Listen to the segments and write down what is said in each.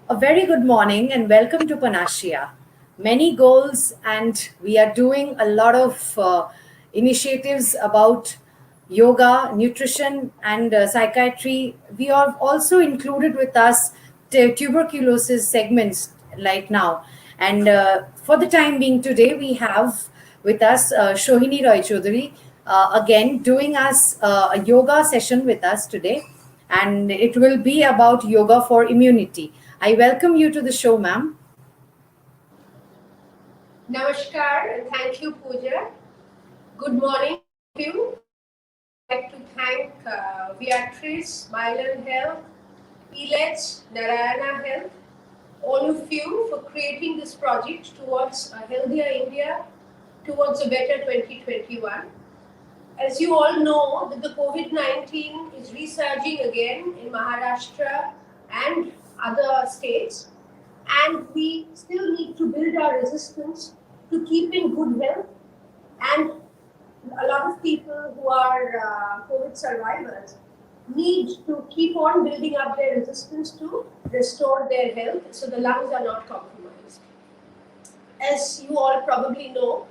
A very good morning and welcome to Panacea. Many goals, and we are doing a lot of initiatives about yoga, nutrition, and psychiatry. We have also included with us tuberculosis segments right now. And for the time being today, we have with us Shohini Roy Chaudhary again doing us a yoga session with us today, and it will be about yoga for immunity. I welcome you to the show, ma'am. Namaskar and thank you, Pooja. Good morning, all of you. I would like to thank Beatrice, Mylan Health, Elets, Narayana Health, all of you for creating this project towards a healthier India, towards a better 2021. As you all know, that the COVID-19 is resurging again in Maharashtra and other states, and we still need to build our resistance to keep in good health. And a lot of people who are COVID survivors need to keep on building up their resistance to restore their health so the lungs are not compromised. As you all probably know,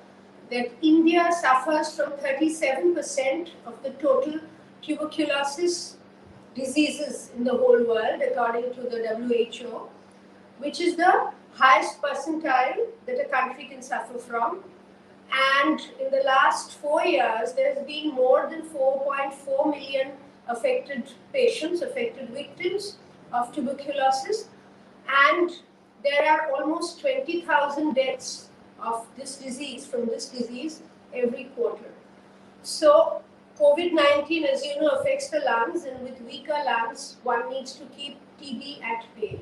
that India suffers from 37% of the total tuberculosis diseases in the whole world, according to the WHO, which is the highest percentile that a country can suffer from. And in the last 4 years, there has been more than 4.4 million affected patients, affected victims of tuberculosis, and there are almost 20,000 deaths of this disease, from this disease, every quarter. So COVID-19, as you know, affects the lungs, and with weaker lungs, one needs to keep TB at bay.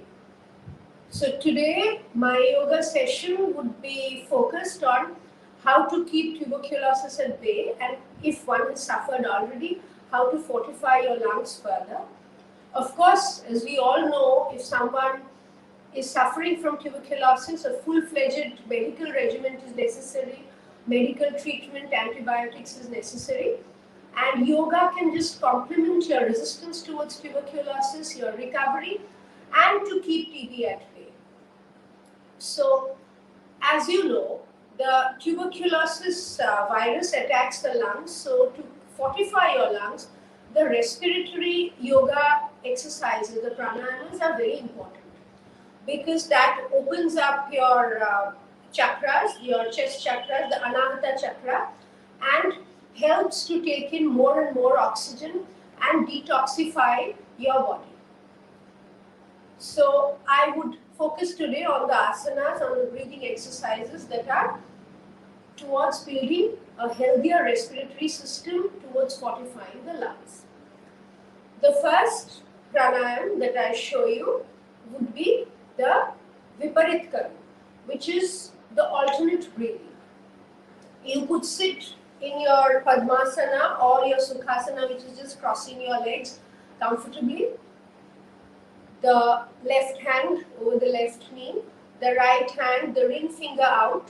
So today, my yoga session would be focused on how to keep tuberculosis at bay, and if one has suffered already, how to fortify your lungs further. Of course, as we all know, if someone is suffering from tuberculosis, a full-fledged medical regimen is necessary, medical treatment, antibiotics is necessary, and yoga can just complement your resistance towards tuberculosis, your recovery, and to keep TB at bay. So, as you know, the tuberculosis virus attacks the lungs. So, to fortify your lungs, the respiratory yoga exercises, the pranayamas, are very important because that opens up your chakras, your chest chakras, the anahata chakra, and helps to take in more and more oxygen and detoxify your body. So I would focus today on the asanas, on the breathing exercises that are towards building a healthier respiratory system, towards fortifying the lungs. The first pranayam that I show you would be the Viparit Karma, which is the alternate breathing. You could sit in your Padmasana or your Sukhasana, which is just crossing your legs comfortably. The left hand over the left knee, the right hand, the ring finger out,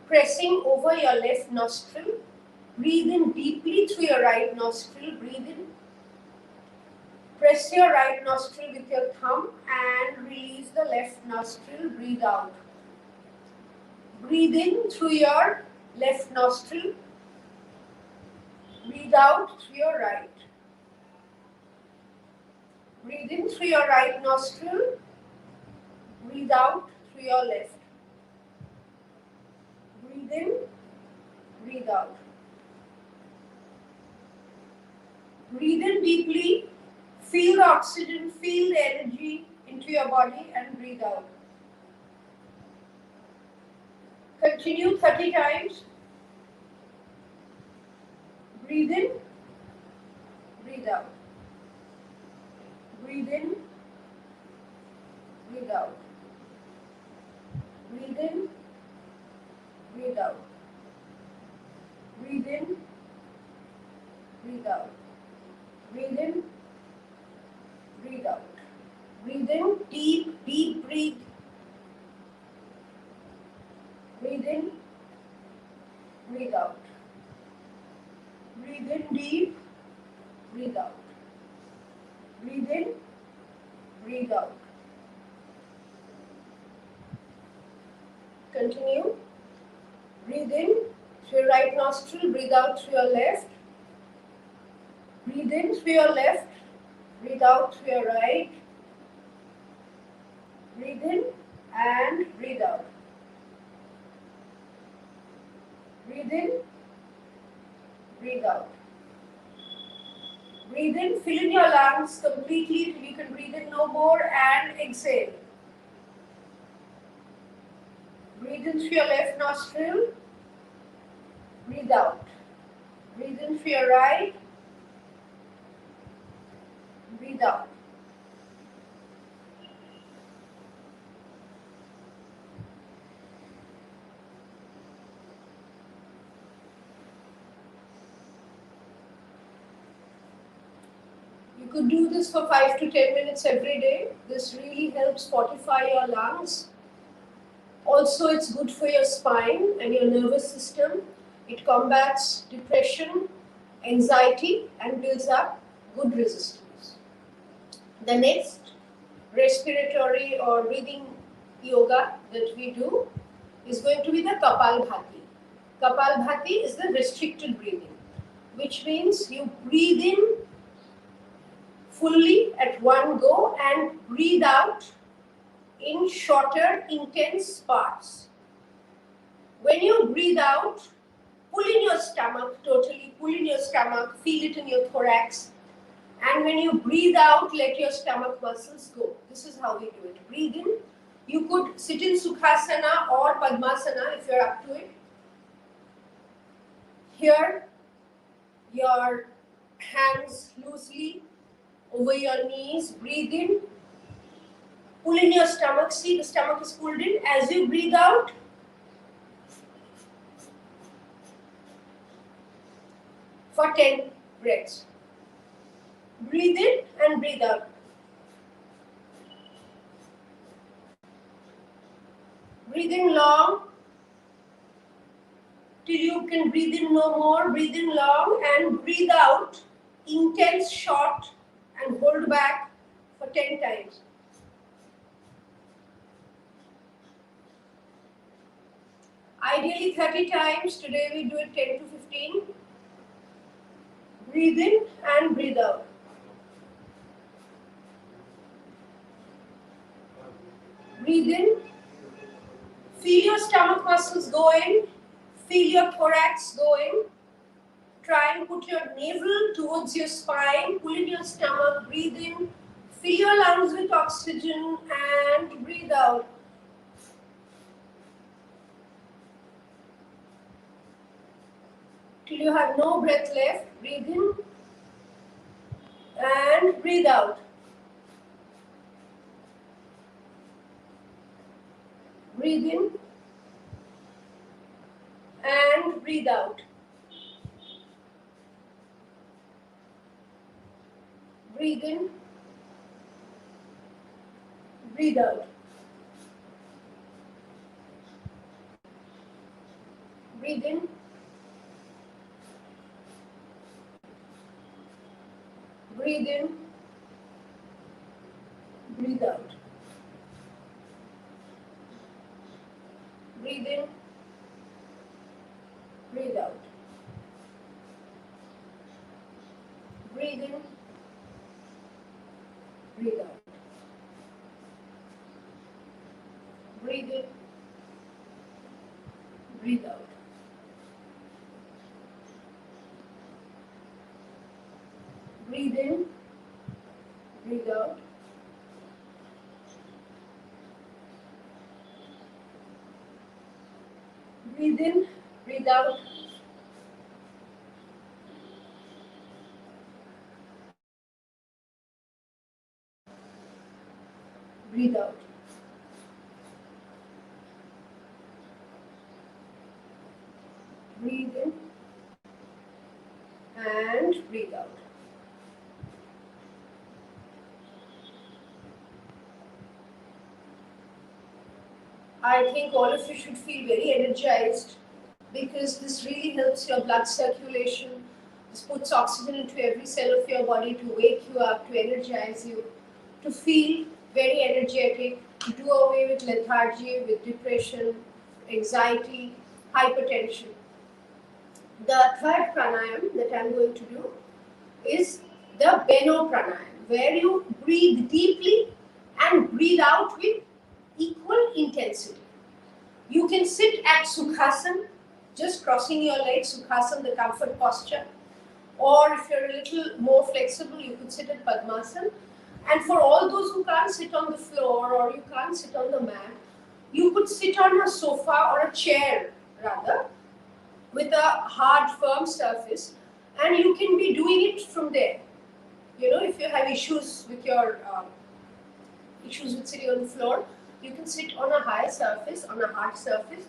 pressing over your left nostril. Breathe in deeply through your right nostril. Breathe in. Press your right nostril with your thumb and release the left nostril. Breathe out. Breathe in through your left nostril. Breathe out through your right. Breathe in through your right nostril. Breathe out through your left. Breathe in. Breathe out. Breathe in deeply. Feel the oxygen, feel the energy into your body, and breathe out. Continue 30 times. Breathe in, breathe out. Breathe in, breathe out. Breathe in, breathe out. Breathe in, breathe out. Breathe in, breathe out. Breathe in, deep, deep breathe. Breathe in, breathe out. Breathe in deep, breathe out. Breathe in, breathe out. Continue. Breathe in through your right nostril, breathe out through your left. Breathe in through your left, breathe out through your right. Breathe in and breathe out. Breathe in, breathe out. Breathe in, fill in your lungs completely till you can breathe in no more, and exhale. Breathe in through your left nostril, breathe out. Breathe in through your right, breathe out. You could do this for 5 to 10 minutes every day. This really helps fortify your lungs. Also, it's good for your spine and your nervous system. It combats depression, anxiety, and builds up good resistance. The next respiratory or breathing yoga that we do is going to be the Kapalbhati. Kapalbhati is the restricted breathing, which means you breathe in fully at one go and breathe out in shorter, intense parts. When you breathe out, pull in your stomach, totally pull in your stomach, feel it in your thorax. And when you breathe out, let your stomach muscles go. This is how we do it. Breathe in. You could sit in Sukhasana or Padmasana if you're up to it. Here, your hands loosely over your knees. Breathe in. Pull in your stomach. See, the stomach is pulled in. As you breathe out, for 10 breaths. Breathe in and breathe out. Breathe in long till you can breathe in no more. Breathe in long and breathe out intense, short, and hold back for 10 times. Ideally 30 times. Today we do it 10 to 15. Breathe in and breathe out. Breathe in. Feel your stomach muscles going. Feel your thorax going. Try and put your navel towards your spine. Pull in your stomach. Breathe in. Fill your lungs with oxygen and breathe out. Till you have no breath left. Breathe in and breathe out. Breathe in and breathe out. Breathe in, breathe out. Breathe in, breathe in, breathe out. Breathe in, breathe out. Breathe in, breathe out. Breathe in, breathe out. Breathe in, breathe out. Breathe in, breathe out. Breathe out. Breathe in and breathe out. I think all of you should feel very energized because this really helps your blood circulation. This puts oxygen into every cell of your body to wake you up, to energize you, to feel very energetic, to do away with lethargy, with depression, anxiety, hypertension. The third pranayam that I'm going to do is the Beno pranayam, where you breathe deeply and breathe out with equal intensity. You can sit at Sukhasana, just crossing your legs, Sukhasana, the comfort posture. Or if you're a little more flexible, you could sit at Padmasana. And for all those who can't sit on the floor or you can't sit on the mat, you could sit on a sofa or a chair rather, with a hard, firm surface, and you can be doing it from there. You know, if you have issues with your issues with sitting on the floor, you can sit on a high surface, on a hard surface,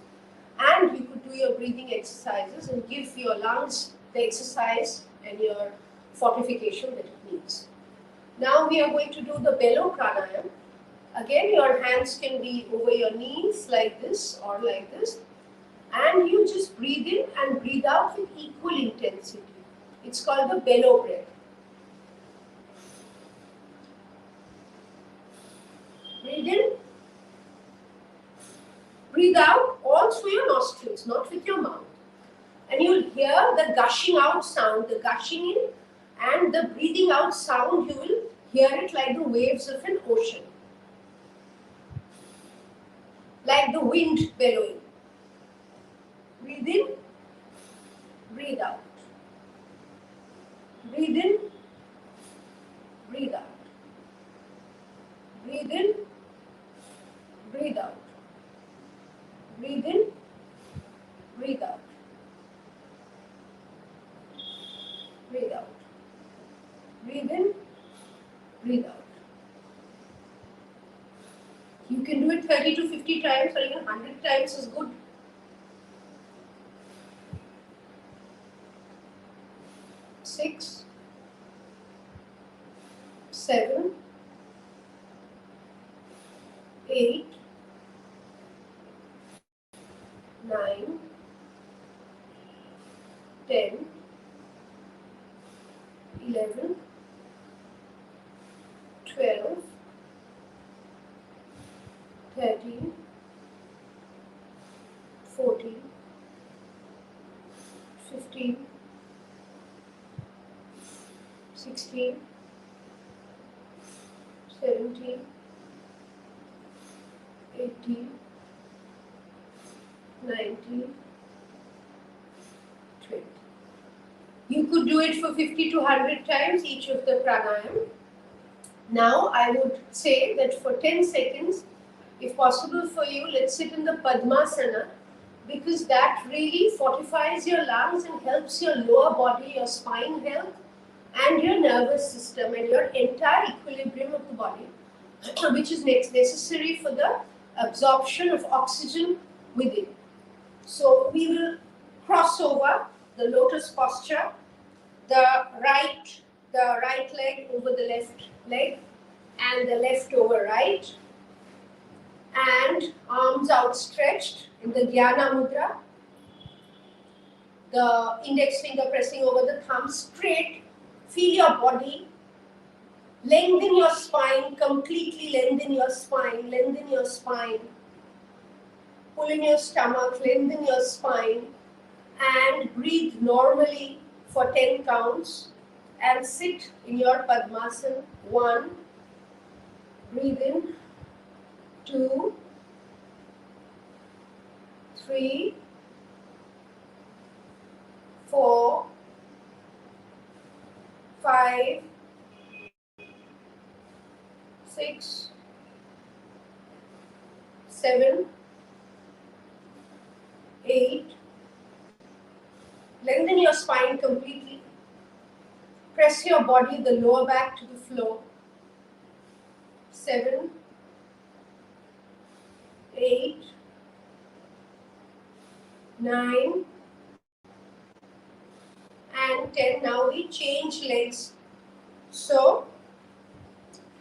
and you could do your breathing exercises and give your lungs the exercise and your fortification that it needs. Now we are going to do the Belo pranayam. Again, your hands can be over your knees like this or like this, and you just breathe in and breathe out with equal intensity. It's called the Belo breath. Breathe in, breathe out all through your nostrils, not with your mouth. And you'll hear the gushing out sound, the gushing in and the breathing out sound. You will hear it like the waves of an ocean, like the wind bellowing. Breathe in, breathe out. Breathe in, breathe out. Breathe in, breathe out. Breathe in, breathe out. Breathe out. Breathe in, breathe out. You can do it 30 to 50 times or even 100 times is good. Six, 7, 8, 9, 10, 11, 12, 13, 14, 15, 16, 17, 18, 19, 20. You could do it for 50 to 100 times each of the pranayam. Now I would say that for 10 seconds, if possible for you, let's sit in the Padmasana, because that really fortifies your lungs and helps your lower body, your spine health, and your nervous system and your entire equilibrium of the body, which is necessary for the absorption of oxygen within. So we will cross over the lotus posture, the right leg over the left leg and the left over right, and arms outstretched in the Dhyana Mudra, the index finger pressing over the thumb straight. Feel your body, lengthen your spine, completely lengthen your spine, lengthen your spine. Pull in your stomach, lengthen your spine, and breathe normally for 10 counts and sit in your Padmasana. 1, breathe in, 2, 3, 4, 5, 6, 7, 8. Lengthen your spine completely. Press your body, the lower back to the floor. 7, 8, 9, and 10. Now we change legs. So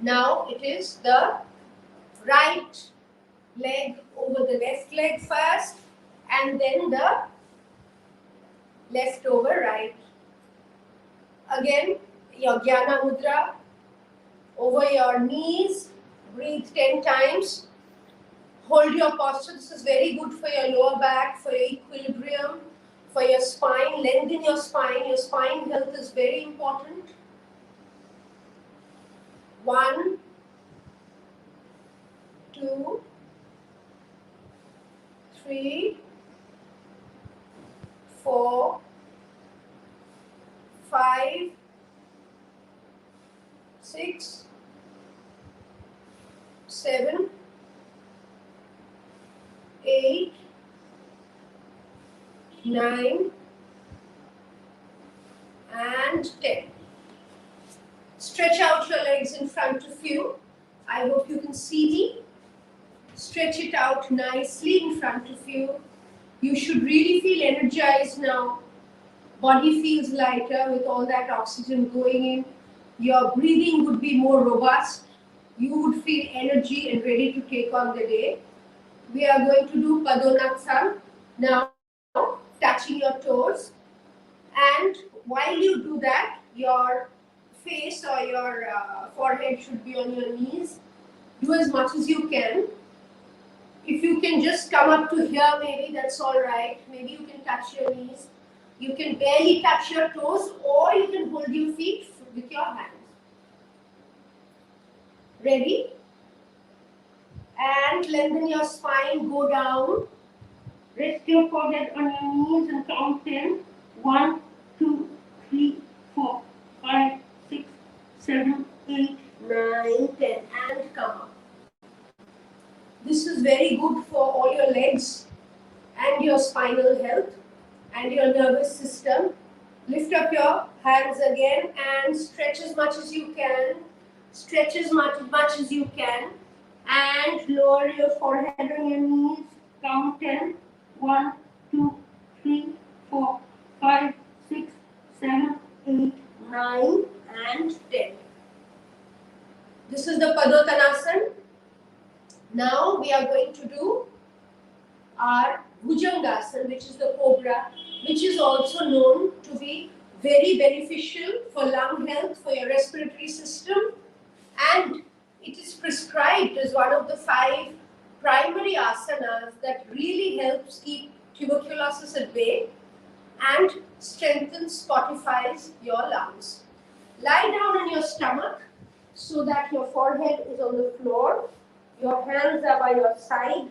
now it is the right leg over the left leg first, and then the left over right. Again, your Jnana Mudra over your knees. Breathe 10 times. Hold your posture. This is very good for your lower back, for your equilibrium, for your spine. Lengthen your spine. Your spine health is very important. 1, 2, 3, 4, 5, 6, 7, 8, 9, and 10. Stretch out your legs in front of you. I hope you can see me. Stretch it out nicely in front of you. You should really feel energized now. Body feels lighter with all that oxygen going in. Your breathing would be more robust. You would feel energy and ready to take on the day. We are going to do Padonasana now, touching your toes. And while you do that, your face or your forehead should be on your knees. Do as much as you can. If you can just come up to here, maybe that's all right. Maybe you can touch your knees. You can barely touch your toes, or you can hold your feet with your hands. Ready? And lengthen your spine, go down. Rest your forehead on your knees and count 10. 1, 2, 3, 4, 5, 6, 7, 8, 9, 10. And come up. This is very good for all your legs and your spinal health and your nervous system. Lift up your hands again and stretch as much as you can. Stretch as much as you can. And lower your forehead on your knees. Count 10. 1, 2, 3, 4, 5, 6, 7, 8, 9, and 10. This is the Padottanasana. Now we are going to do our Bhujangasana, which is the cobra, which is also known to be very beneficial for lung health, for your respiratory system, and it is prescribed as one of the 5 primary asanas that really helps keep tuberculosis at bay and strengthens, fortifies your lungs. Lie down on your stomach so that your forehead is on the floor. Your hands are by your side.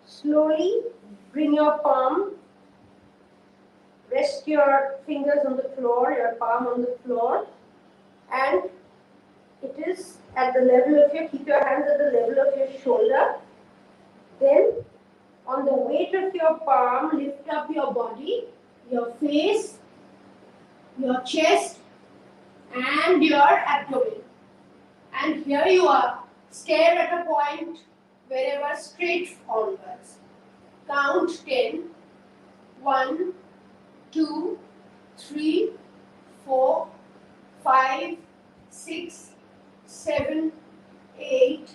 Slowly bring your palm, rest your fingers on the floor, your palm on the floor, and it is at the level of keep your hands at the level of your shoulder. Then on the weight of your palm, lift up your body, your face, your chest, and your abdomen. And here you are. Stare at a point wherever straight onwards. Count 10. 1, 2, 3, 4, 5, 6, 7, 8,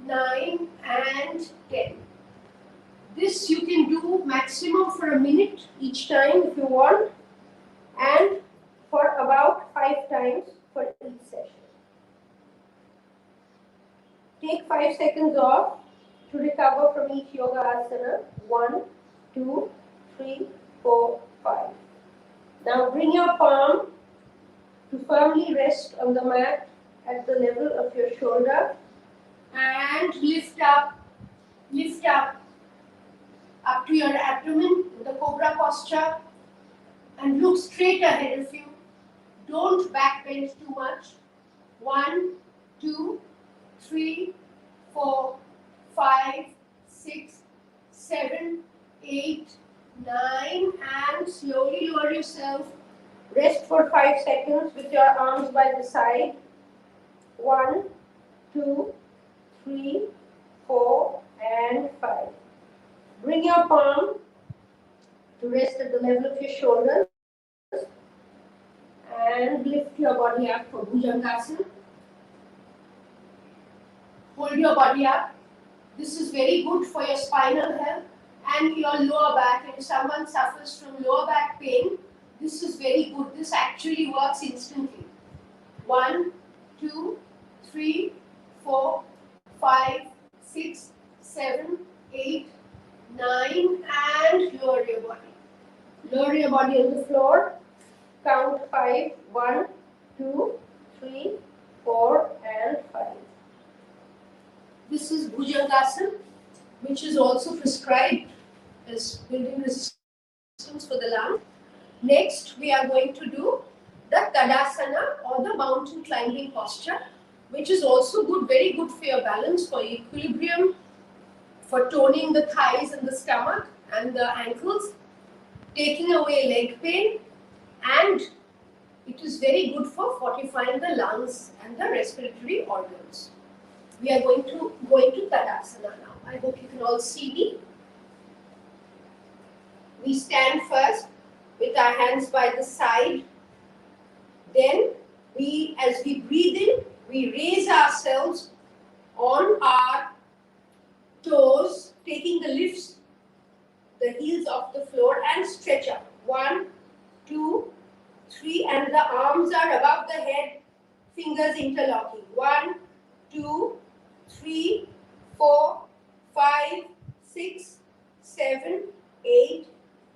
9, and 10. This you can do maximum for a minute each time if you want, and for about 5 times for each session. Take 5 seconds off to recover from each yoga asana. 1, 2, 3, 4, 5. Now bring your palm to firmly rest on the mat at the level of your shoulder and lift up to your abdomen in the cobra posture and look straight ahead of you. Don't back bend too much. 1, 2, 3, 4, 5, 6, 7, 8, 9, and slowly lower yourself. Rest for 5 seconds with your arms by the side. 1, 2, 3, 4, and 5. Bring your palm to rest at the level of your shoulders and lift your body up for Bhujangasana. Hold your body up. This is very good for your spinal health and your lower back. If someone suffers from lower back pain, this is very good. This actually works instantly. 1, 2, 3, 4, 5, 6, 7, 8, 9, and lower your body. Lower your body on the floor. Count 5. 1, 2, 3, 4, and 5. This is Bhujangasana, which is also prescribed as building resistance for the lungs. Next, we are going to do the Tadasana or the mountain climbing posture, which is also good, very good for your balance, for equilibrium, for toning the thighs and the stomach and the ankles, taking away leg pain, and it is very good for fortifying the lungs and the respiratory organs. We are going to go into Tadasana now. I hope you can all see me. We stand first with our hands by the side. Then as we breathe in, we raise ourselves on our toes, taking the lifts, the heels off the floor, and stretch up. 1, 2, 3, and the arms are above the head, fingers interlocking. 1, 2, 3, 4, 5, 6, 7, 8,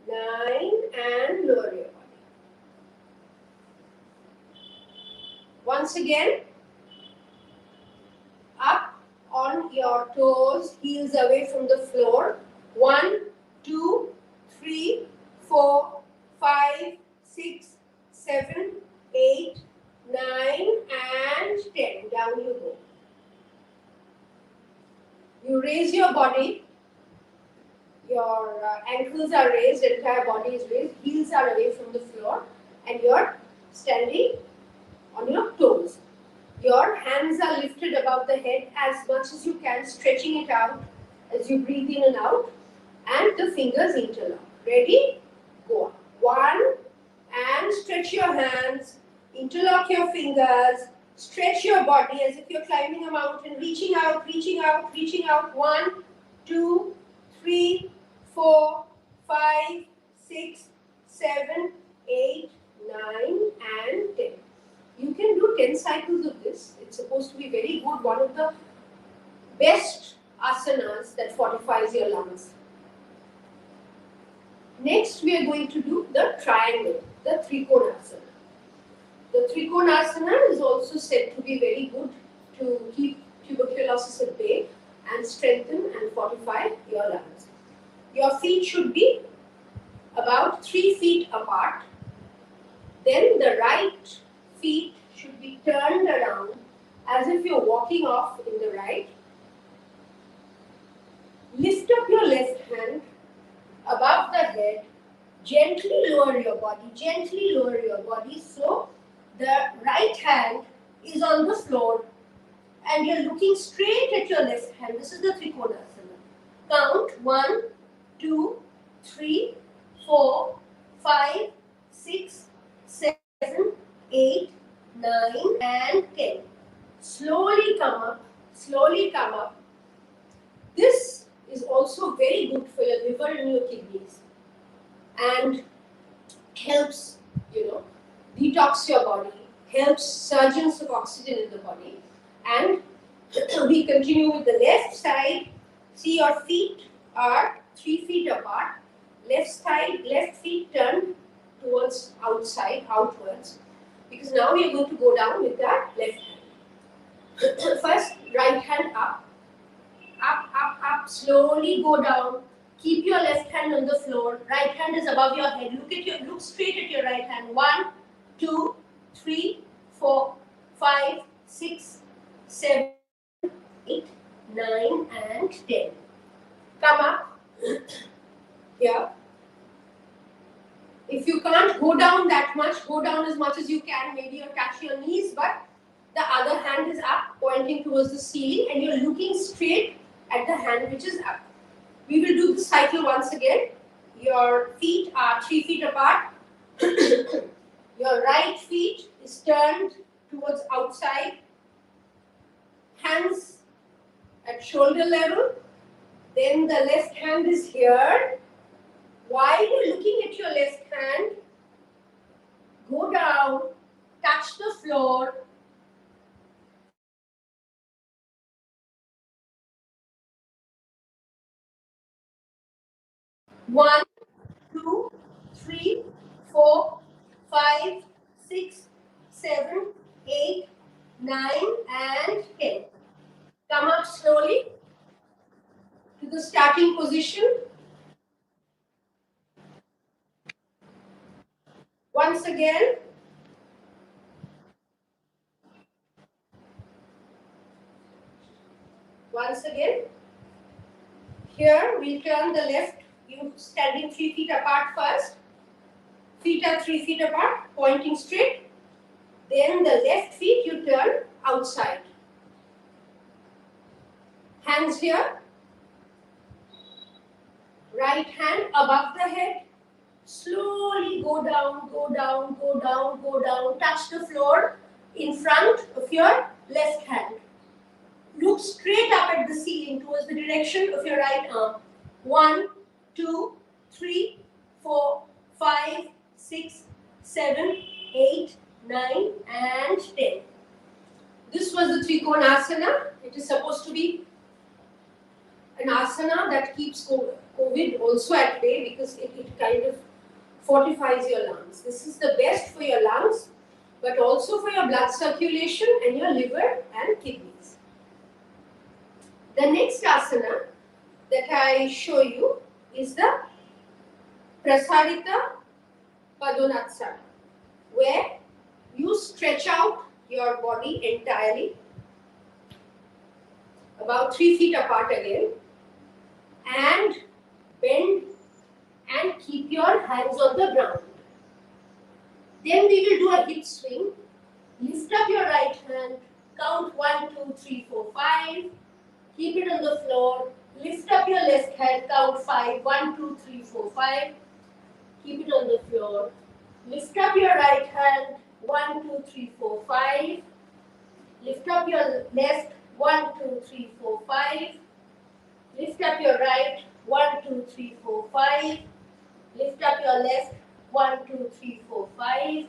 9, and lower your body. Once again, up on your toes, heels away from the floor. 1, 2, 3, 4, 5, 6, 7, 8, 9, and 10. Down you go. You raise your body. Your ankles are raised, entire body is raised, heels are away from the floor, and you're standing on your toes. Your hands are lifted above the head as much as you can, stretching it out as you breathe in and out, and the fingers interlock. Ready? Go up. 1, and stretch your hands, interlock your fingers, stretch your body as if you're climbing a mountain, reaching out, reaching out, reaching out. 1, 2, 3, 4, 5, 6, 7, 8, 9, and 10. You can do 10 cycles of this. It's supposed to be very good, one of the best asanas that fortifies your lungs. Next, we are going to do the triangle, the Trikonasana. The Trikonasana is also said to be very good to keep tuberculosis at bay and strengthen and fortify your lungs. Your feet should be about 3 feet apart. Then the right feet should be turned around as if you're walking off in the right. Lift up your left hand above the head. Gently lower your body, so the right hand is on the floor and you're looking straight at your left hand. This is the Trikonasana. Count 1, 2, 3, 4, 5, 6, 7, 8, 9, and 10. Slowly come up. This is also very good for your liver and your kidneys and helps, detox your body, helps surgence of oxygen in the body. And we continue with the left side. See, your feet are 3 feet apart. Left feet turned towards outside, outwards. Because now we are going to go down with that left hand. First, right hand up. Up. Slowly go down. Keep your left hand on the floor. Right hand is above your head. Look straight at your right hand. 1, 2, 3, 4, 5, 6, 7, 8, 9, and 10. Come up. Here. If you can't go down that much, go down as much as you can. Maybe you touch your knees, but the other hand is up, pointing towards the ceiling, and you're looking straight at the hand which is up. We will do the cycle once again. Your feet are 3 feet apart. Your right feet is turned towards outside. Hands at shoulder level. Then the left hand is here. While you're looking at your left hand, go down, touch the floor. 1, 2, 3, 4, 5, 6, 7, 8, 9, and 10. Come up slowly to the starting position. Once again. Once again. Here we'll turn the left. You standing 3 feet apart first. Feet are 3 feet apart, pointing straight. Then the left feet you turn outside. Hands here. Right hand above the head. Slowly go down, go down, go down, go down. Touch the floor in front of your left hand. Look straight up at the ceiling towards the direction of your right arm. 1, 2, 3, 4, 5, 6, 7, 8, 9, and 10. This was the Trikonasana. It is supposed to be an asana that keeps COVID also at bay because it kind of fortifies your lungs. This is the best for your lungs, but also for your blood circulation and your liver and kidneys. The next asana that I show you is the Prasarita Padonasana, where you stretch out your body entirely, about 3 feet apart again, and bend and keep your hands on the ground. Then we will do a hip swing. Lift up your right hand, count 1, 2, 3, 4, 5. Keep it on the floor. Lift up your left hand, count 5. 1, 2, 3, 4, 5. Keep it on the floor. Lift up your right hand, 1, 2, 3, 4, 5. Lift up your left, 1, 2, 3, 4, 5. Lift up your right, 1, 2, 3, 4, 5. Lift up your left, 1, 2, 3, 4, 5.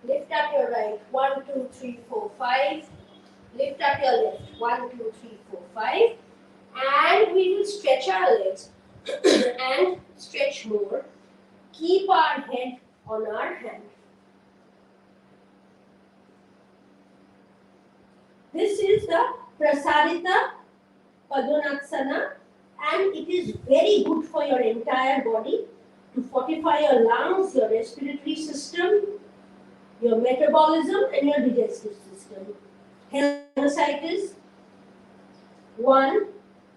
Lift up your right, 1, 2, 3, 4, 5. Lift up your left, 1, 2, 3, 4, 5. And we will stretch our legs and stretch more. Keep our head on our hand. This is the Prasarita Padonasana, and it is very good for your entire body to fortify your lungs, your respiratory system, your metabolism, and your digestive system. Sinusitis. 1,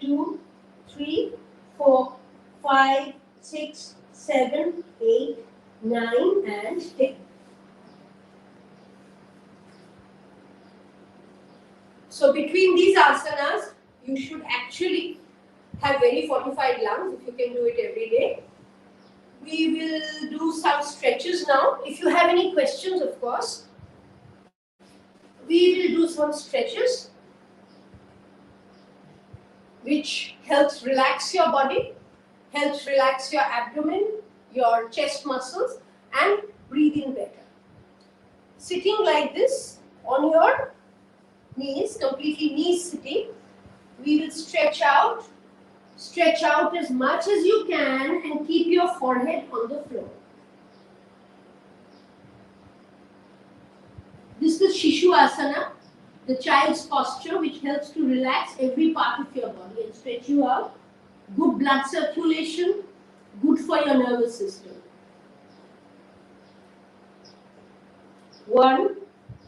2, 3, 4, 5, 6, 7, 8, 9, and 10. So between these asanas, you should actually have very fortified lungs if you can do it every day. We will do some stretches now. If you have any questions, of course, we will do some stretches which helps relax your body, helps relax your abdomen, your chest muscles, and breathing better. Sitting like this on your knees, completely knees sitting, we will stretch out as much as you can and keep your forehead on the floor. This is Shishu Asana, the child's posture, which helps to relax every part of your body and stretch you out. Good blood circulation, good for your nervous system. 1,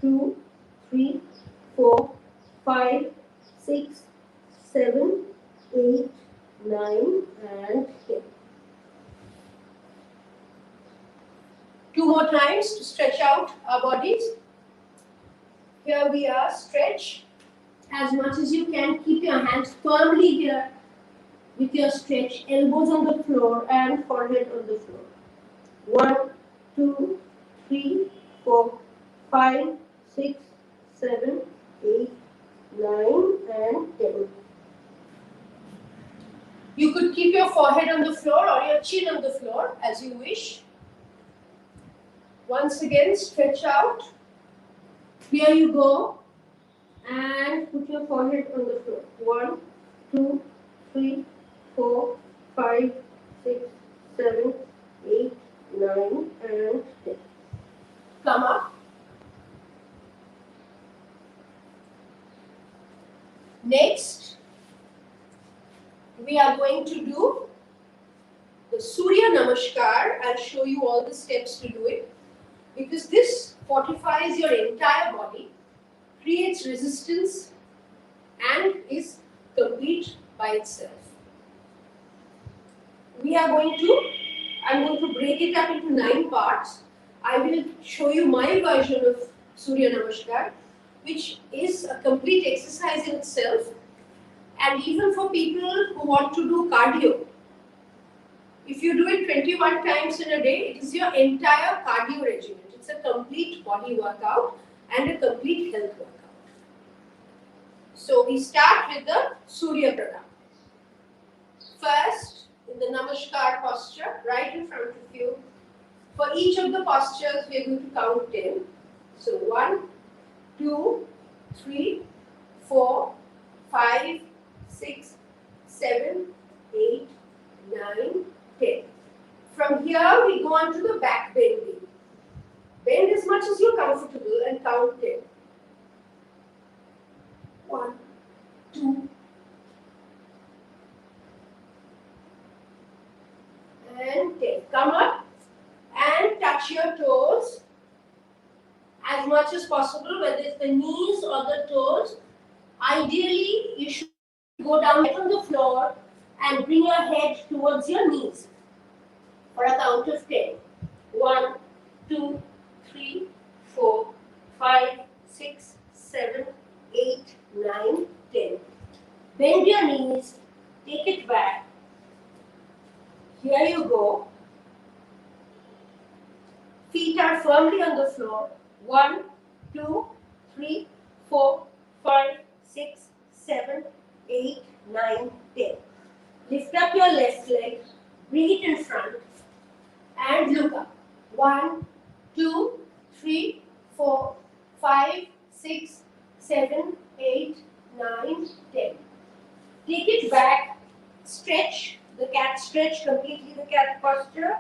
2, 3, 4, 5, 6, 7, 8, 9, and 10. 2 more times to stretch out our bodies. Here we are, stretch as much as you can. Keep your hands firmly here with your stretch, elbows on the floor and forehead on the floor. 1, 2, 3, 4, 5, 6, 7, 8, 9, and 10. You could keep your forehead on the floor or your chin on the floor as you wish. Once again, stretch out. Here you go. And put your forehead on the floor. 1, 2, 3, 4, 5, 6, 7, 8, 9, and 10. Come up. Next, we are going to do the Surya Namaskar. I'll show you all the steps to do it, because this fortifies your entire body, creates resistance, and is complete by itself. I'm going to break it up into 9 parts. I will show you my version of Surya Namaskar, which is a complete exercise in itself, and even for people who want to do cardio. If you do it 21 times in a day, it is your entire cardio regimen. It's a complete body workout and a complete health workout. So we start with the Surya Pranam. First, in the Namaskar posture, right in front of you. For each of the postures, we are going to count 10. So 1, 2, 3, 4, 5, 6, 7, 8, 9, 10. From here, we go on to the back bending. Bend as much as you're comfortable and count 10. 1, 2, and 10. Come up and touch your toes as much as possible, whether it's the knees or the toes. Ideally, you should go down on the floor and bring your head towards your knees for a count of 10. 1, 2, 3, 4, 5, 6, 7, 8, 9, 10. Bend your knees, take it back. Here you go. Feet are firmly on the floor. 1, 2, 3, 4, 5, 6, 7, 8, 9, 10. Lift up your left leg, bring it in front, and look up. 1, 2, 3, 4, 5, 6, 7, 8, 9, 10. Take it back, stretch the cat stretch, completely the cat posture.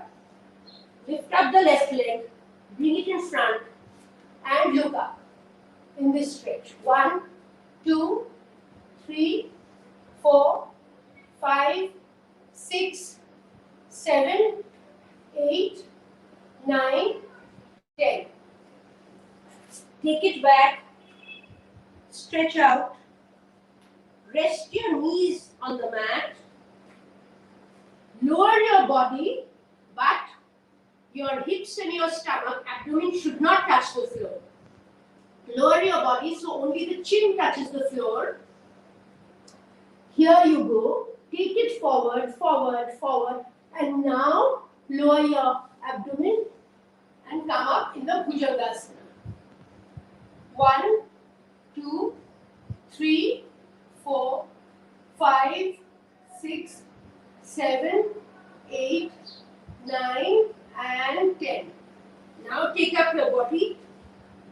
Lift up the left leg, bring it in front, and look up in this stretch. 1, 2, 3, 4, 5, 6, 7, 8, 9, 10. Take it back, stretch out, rest your knees on the mat, lower your body, but your hips and your stomach, abdomen should not touch the floor. Lower your body so only the chin touches the floor. Here you go. Take it forward, forward, forward. And now lower your abdomen and come up in the Bhujangasana. 1, 2, 3, 4, 5, 6, 7, 8, 9, and 10. Now take up your body.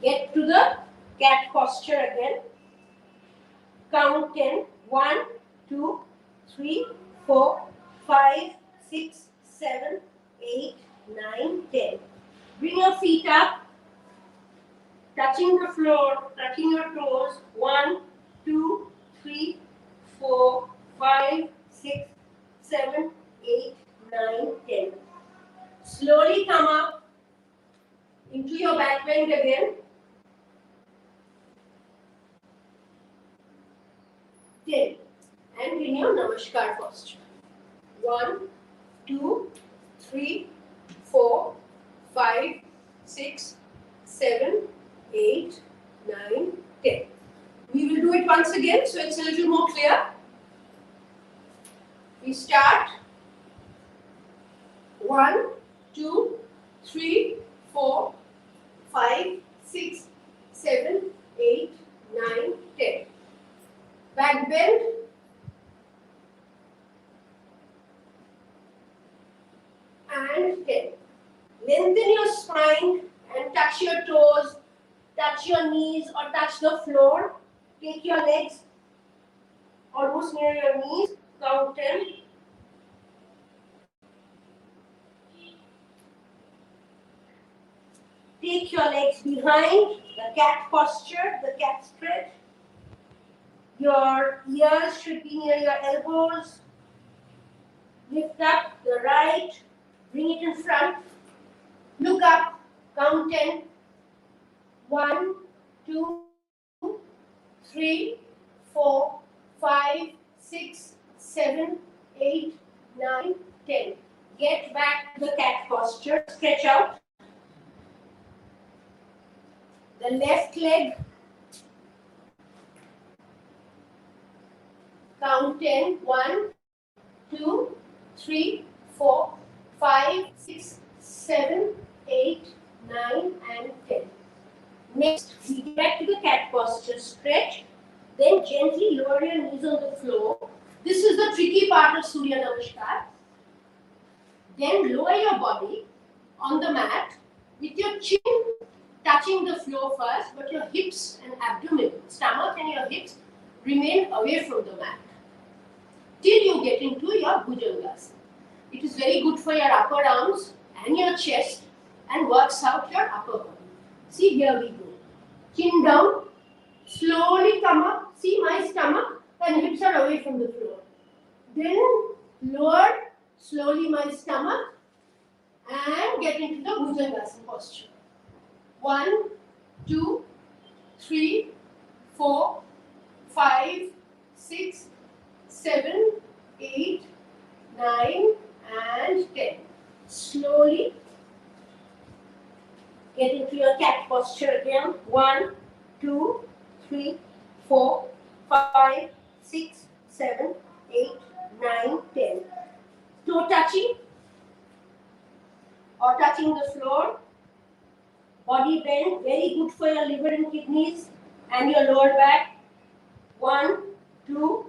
Get to the cat posture again. Count 10. 1, 2, 3, 4, 5, 6, 7, 8, 9, 10. Bring your feet up, touching the floor, touching your toes. 1, 2, 3, 4, 5, 6, 7, 8, 9, 10. Slowly come up into your back bend again. 10. And in your Namaskar posture. 1, 2, 3, 4, 5, 6, 7, 8, 9, 10. We will do it once again so it's a little more clear. We start. 1, 2, 3, 4, 5, 6, 7, 8, 9, 10. Back bend. And 10. Lengthen your spine and touch your toes, touch your knees or touch the floor. Take your legs almost near your knees. Count 10. Kick your legs behind, the cat posture, the cat stretch. Your ears should be near your elbows. Lift up the right, bring it in front. Look up, count 10. 1, 2, 3, 4, 5, 6, 7, 8, 9, 10. Get back to the cat posture, stretch out. The left leg, count 10. 1, 2, 3, 4, 5, 6, 7, 8, 9, and 10. Next, we get back to the cat posture, stretch, then gently lower your knees on the floor. This is the tricky part of Surya Namaskar. Then lower your body on the mat with your chin touching the floor first, but your hips and abdomen, stomach and your hips remain away from the mat till you get into your Bhujangasana. It is very good for your upper arms and your chest and works out your upper body. See, here we go. Chin down, slowly come up. See, my stomach and hips are away from the floor. Then lower slowly my stomach and get into the Bhujangasana posture. 1, 2, 3, 4, 5, 6, 7, 8, 9, and 10. Slowly get into your cat posture again. 1, 2, 3, 4, 5, 6, 7, 8, 9, 10. Toe touching or touching the floor. Body bend, very good for your liver and kidneys and your lower back. 1, 2,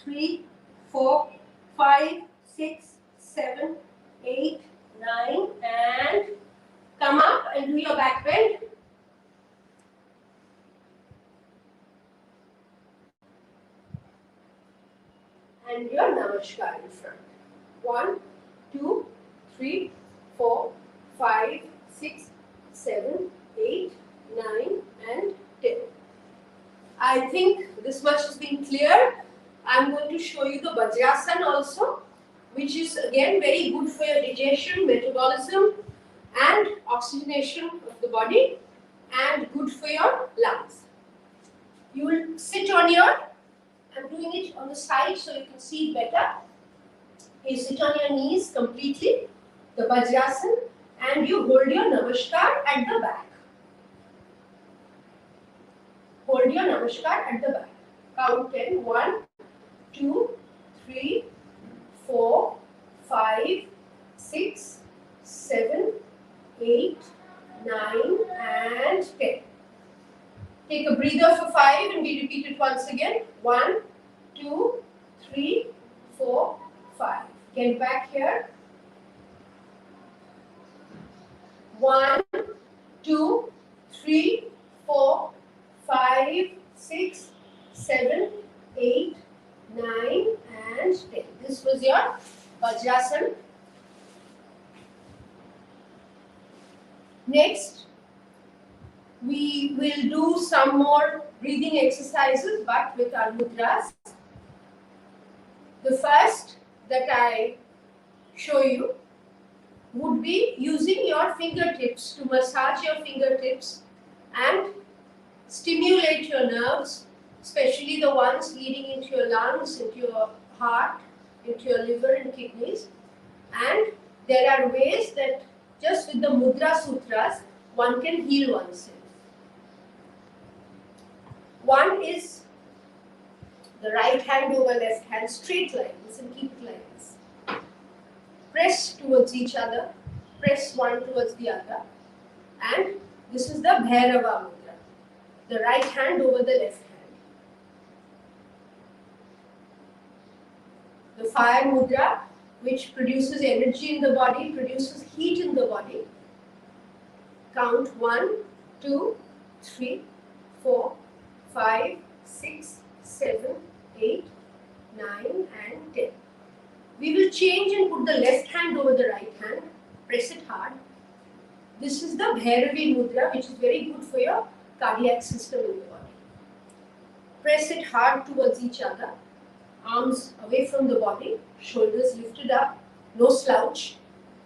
3, 4, 5, 6, 7, 8, 9, and come up and do your back bend. And your Namaskar in front. 1, 2, 3, 4, 5, 6, 7, 8, 9, and 10. I think this much has been clear. I'm going to show you the Vajrasana also, which is again very good for your digestion, metabolism, and oxygenation of the body, and good for your lungs. You will sit on your, I'm doing it on the side so you can see it better. You sit on your knees completely, the Vajrasana, and you hold your Namaskar at the back. Hold your Namaskar at the back. Count 10. 1, 2, 3, 4, 5, 6, 7, 8, 9, and 10. Take a breather for 5 and we repeat it once again. 1, 2, 3, 4, 5. Get back here. 1, 2, 3, 4, 5, 6, 7, 8, 9, and 10. This was your Vajrasana. Next, we will do some more breathing exercises, but with our mudras. The first that I show you would be using your fingertips to massage your fingertips and stimulate your nerves, especially the ones leading into your lungs, into your heart, into your liver and kidneys. And there are ways that just with the Mudra Sutras, one can heal oneself. One is the right hand over left hand, straight lines, and keep it like this. Press towards each other, press one towards the other, and this is the Bhairava Mudra, the right hand over the left hand. The fire mudra, which produces energy in the body, produces heat in the body. Count 1, 2, 3, 4, 5, 6, 7, 8, 9, and 10. We will change and put the left hand over the right hand. Press it hard. This is the Bhairavi Mudra, which is very good for your cardiac system in the body. Press it hard towards each other, arms away from the body, shoulders lifted up, no slouch,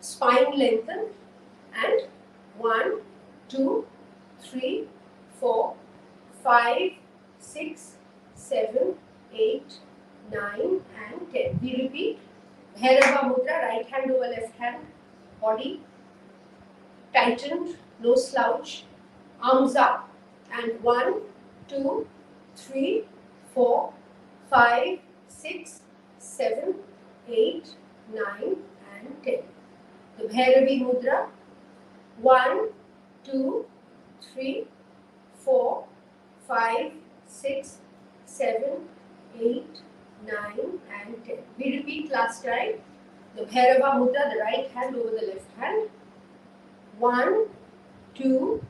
spine lengthened, and 1, 2, 3, 4, 5, 6, 7, 8, 9, and 10. We repeat. Bhairava Mudra, right hand over left hand, body tightened, no slouch, arms up, and 1, 2, 3, 4, 5, 6, 7, 8, 9, and 10. The Bhairavi Mudra, 1, 2, 3, 4, 5, 6, 7, 8, 9, and 10. We repeat last time. The Bhairava Mudra, the right hand over the left hand. 1, 2,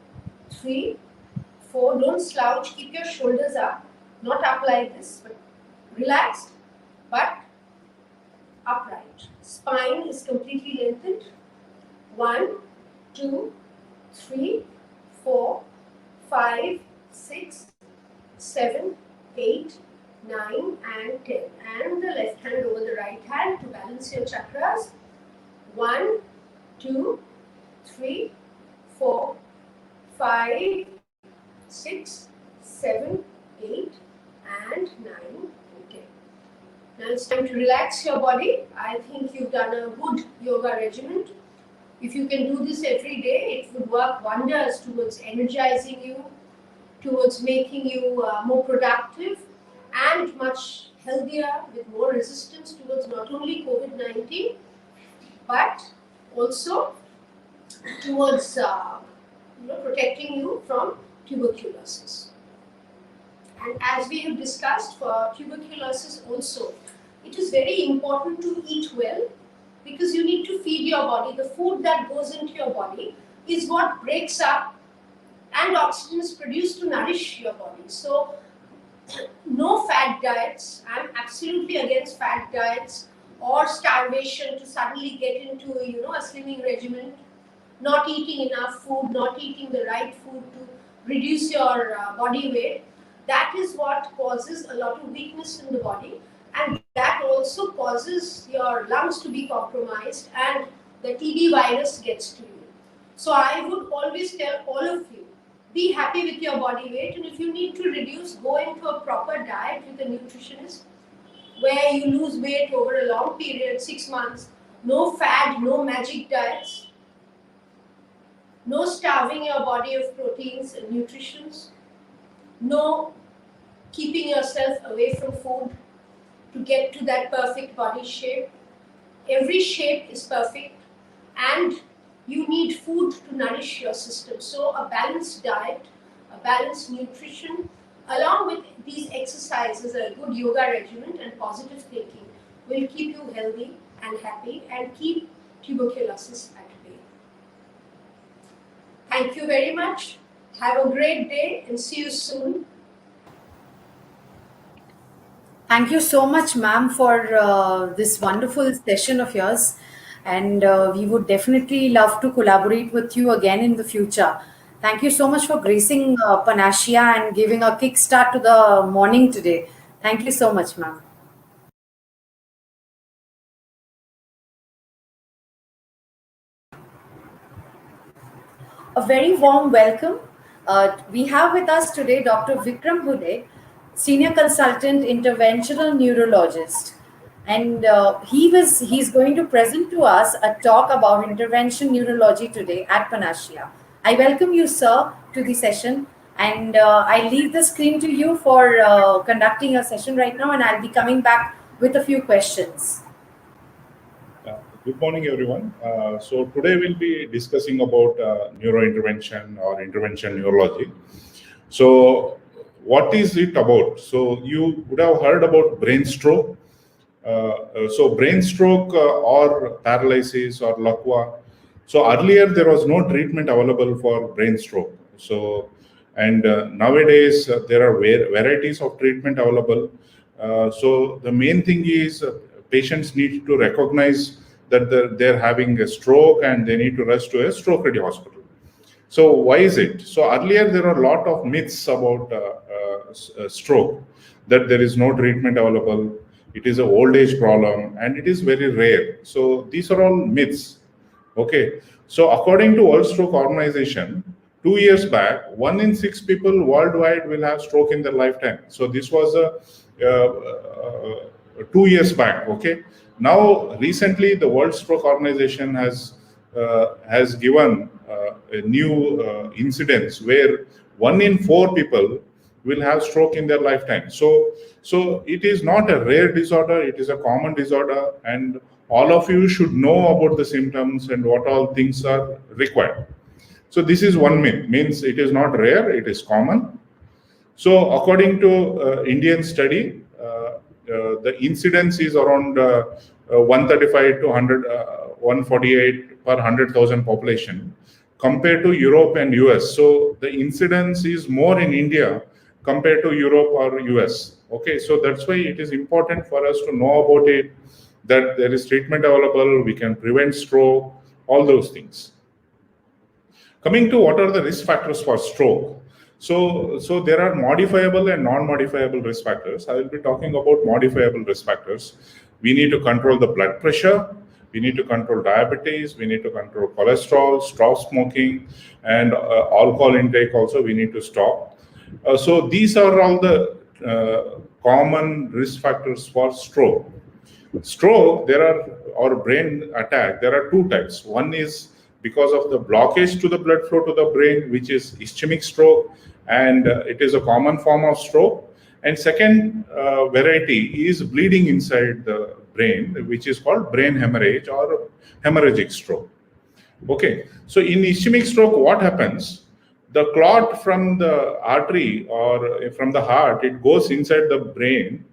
3, 4. Don't slouch. Keep your shoulders up. Not up like this, but relaxed, but upright. Spine is completely lengthened. 1, 2, 3, 4, 5, 6, 7, 8, 9, and 10. And the left hand over the right hand to balance your chakras. 1, 2, 3, 4, 5, 6, 7, 8, and 9, and 10. Now it's time to relax your body. I think you've done a good yoga regimen. If you can do this every day, it would work wonders towards energizing you, towards making you more productive and much healthier with more resistance towards not only COVID-19, but also towards protecting you from tuberculosis. And as we have discussed for tuberculosis also, it is very important to eat well because you need to feed your body. The food that goes into your body is what breaks up and oxygen is produced to nourish your body. So no fad diets. I'm absolutely against fad diets or starvation to suddenly get into a slimming regimen, not eating enough food, not eating the right food to reduce your body weight. That is what causes a lot of weakness in the body, and that also causes your lungs to be compromised and the TB virus gets to you. So I would always tell all of you, be happy with your body weight, and if you need to reduce, go into a proper diet with a nutritionist where you lose weight over a long period, 6 months. No fad, no magic diets, no starving your body of proteins and nutritions, no keeping yourself away from food to get to that perfect body shape. Every shape is perfect and you need food to nourish your system. So a balanced diet, a balanced nutrition, along with these exercises, a good yoga regimen and positive thinking will keep you healthy and happy and keep tuberculosis at bay. Thank you very much. Have a great day and see you soon. Thank you so much, ma'am, for this wonderful session of yours. And we would definitely love to collaborate with you again in the future. Thank you so much for gracing Panacea and giving a kickstart to the morning today. Thank you so much, ma'am. A very warm welcome. We have with us today Dr. Vikram Hude, Senior Consultant Interventional Neurologist. And he's going to present to us a talk about intervention neurology today at Panacea. I welcome you, sir, to the session. And I leave the screen to you for conducting your session right now, and I'll be coming back with a few questions. Good morning, everyone. So today we'll be discussing about neurointervention or intervention neurology. So what is it about? So you would have heard about brain stroke. So brain stroke or paralysis or LACWA. So earlier there was no treatment available for brain stroke. So and nowadays there are varieties of treatment available. So the main thing is patients need to recognize that they're having a stroke and they need to rush to a stroke ready hospital. So why is it? So earlier there are a lot of myths about stroke, that there is no treatment available, it is an old age problem, and it is very rare. So these are all myths. Okay. So according to World Stroke Organization, 2 years back, 1 in 6 people worldwide will have stroke in their lifetime. So this was a 2 years back. Okay. Now recently, the World Stroke Organization has given a new incidence where 1 in 4 people will have stroke in their lifetime. So it is not a rare disorder; it is a common disorder, and all of you should know about the symptoms and what all things are required. So this is one myth, means it is not rare, it is common. So according to Indian study, the incidence is around 135 to 148 per 100,000 population compared to Europe and US. So the incidence is more in India compared to Europe or US. Okay, so that's why it is important for us to know about it, that there is treatment available, we can prevent stroke, all those things. Coming to what are the risk factors for stroke. So there are modifiable and non-modifiable risk factors. I will be talking about modifiable risk factors. We need to control the blood pressure, we need to control diabetes, we need to control cholesterol, stop smoking, and alcohol intake also we need to stop. So these are all the common risk factors for stroke. Stroke, or brain attack, there are two types. One is because of the blockage to the blood flow to the brain, which is ischemic stroke, and it is a common form of stroke. And second variety is bleeding inside the brain, which is called brain hemorrhage or hemorrhagic stroke. Okay, so in ischemic stroke, what happens? The clot from the artery or from the heart, it goes inside the brain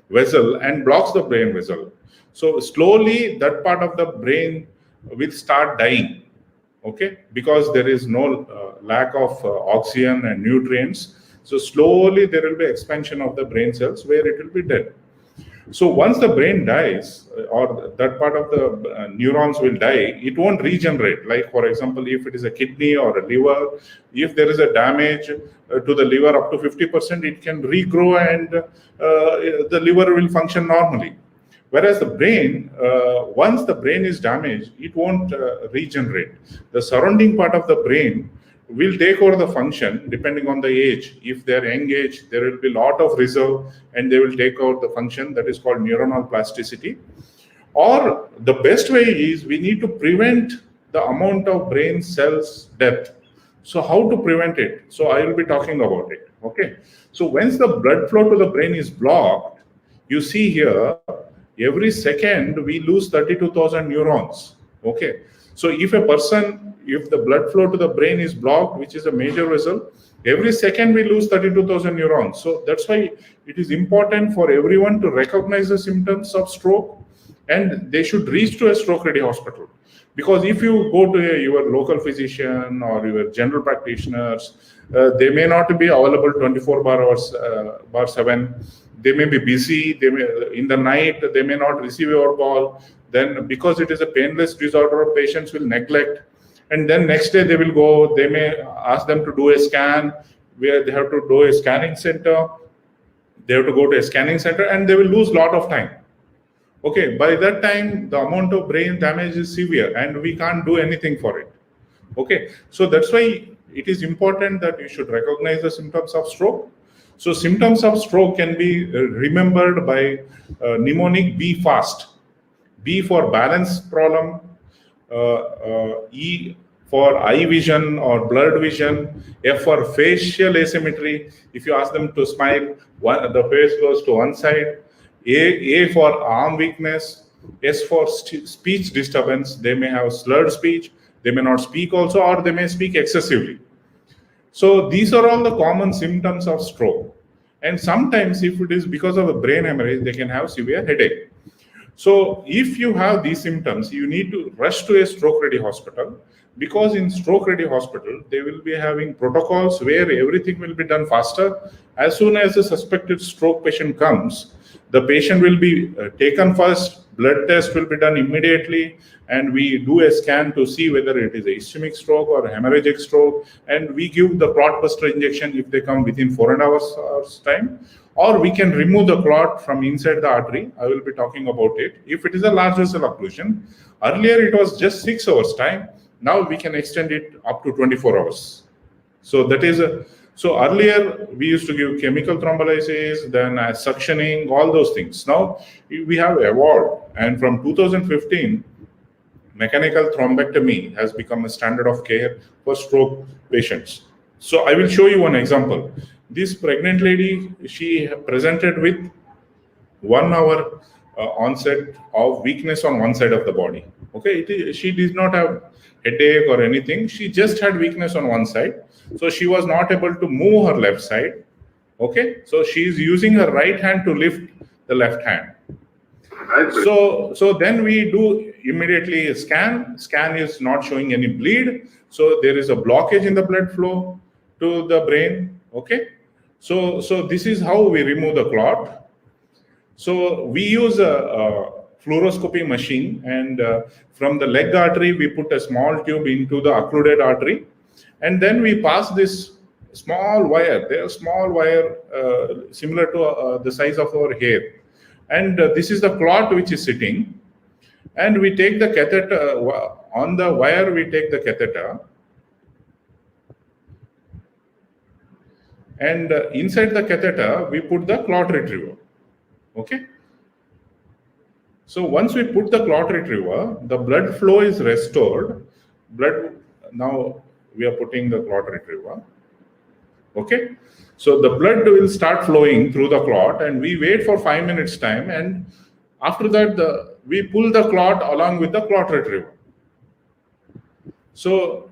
vessel and blocks the brain vessel. So slowly that part of the brain will start dying. Okay, because there is no lack of oxygen and nutrients. So slowly there will be expansion of the brain cells where it will be dead. So once the brain dies, or that part of the neurons will die, it won't regenerate. Like for example, if it is a kidney or a liver, if there is a damage to the liver up to 50%, it can regrow and the liver will function normally. Whereas the brain, once the brain is damaged, it won't regenerate. The surrounding part of the brain will take over the function depending on the age. If they're young age, there will be a lot of reserve and they will take over the function, that is called neuronal plasticity. Or the best way is we need to prevent the amount of brain cells death. So how to prevent it? So I will be talking about it. Okay. So once the blood flow to the brain is blocked, you see here, every second we lose 32,000 neurons. Okay. So if the blood flow to the brain is blocked, which is a major vessel, every second we lose 32,000 neurons. So that's why it is important for everyone to recognize the symptoms of stroke and they should reach to a stroke ready hospital. Because if you go to your local physician or your general practitioners, they may not be available 24 bar 7. They may be busy. In the night, they may not receive your call. Then because it is a painless disorder, patients will neglect. And then next day they will go, they may ask them to do a scan where they have to do a scanning center. They have to go to a scanning center and they will lose a lot of time. Okay, by that time, the amount of brain damage is severe and we can't do anything for it. Okay, so that's why it is important that you should recognize the symptoms of stroke. So symptoms of stroke can be remembered by mnemonic B FAST. B for balance problem, E for eye vision or blurred vision, F for facial asymmetry. If you ask them to smile, the face goes to one side. A for arm weakness, S for speech disturbance. They may have slurred speech, they may not speak also, or they may speak excessively. So these are all the common symptoms of stroke. And sometimes if it is because of a brain hemorrhage, they can have severe headache. So if you have these symptoms, you need to rush to a stroke ready hospital, because in stroke ready hospital, they will be having protocols where everything will be done faster. As soon as the suspected stroke patient comes, The patient will be taken first, blood test will be done immediately, and we do a scan to see whether it is a ischemic stroke or hemorrhagic stroke, and we give the clot buster injection if they come within 4.5 hours time, or we can remove the clot from inside the artery. I will be talking about it. If it is a large vessel occlusion, earlier it was just 6 hours time. Now we can extend it up to 24 hours. So that is so earlier we used to give chemical thrombolysis, then suctioning, all those things. Now we have evolved, and from 2015, mechanical thrombectomy has become a standard of care for stroke patients. So I will show you one example. This pregnant lady, she presented with 1 hour onset of weakness on one side of the body. Okay, she did not have headache or anything. She just had weakness on one side. So she was not able to move her left side. Okay, so she is using her right hand to lift the left hand. So then we do immediately scan. Scan is not showing any bleed. So there is a blockage in the blood flow to the brain. Okay, so this is how we remove the clot. So we use a fluoroscopy machine, and from the leg artery we put a small tube into the occluded artery, and then we pass this small wire. They are small wire similar to the size of our hair, and this is the clot which is sitting, and we take the catheter on the wire. We take the catheter, and inside the catheter we put the clot retriever. Okay, so once we put the clot retriever, the blood flow is restored. Now we are putting the clot retriever. Okay, so the blood will start flowing through the clot, and we wait for 5 minutes time, and after that we pull the clot along with the clot retriever. So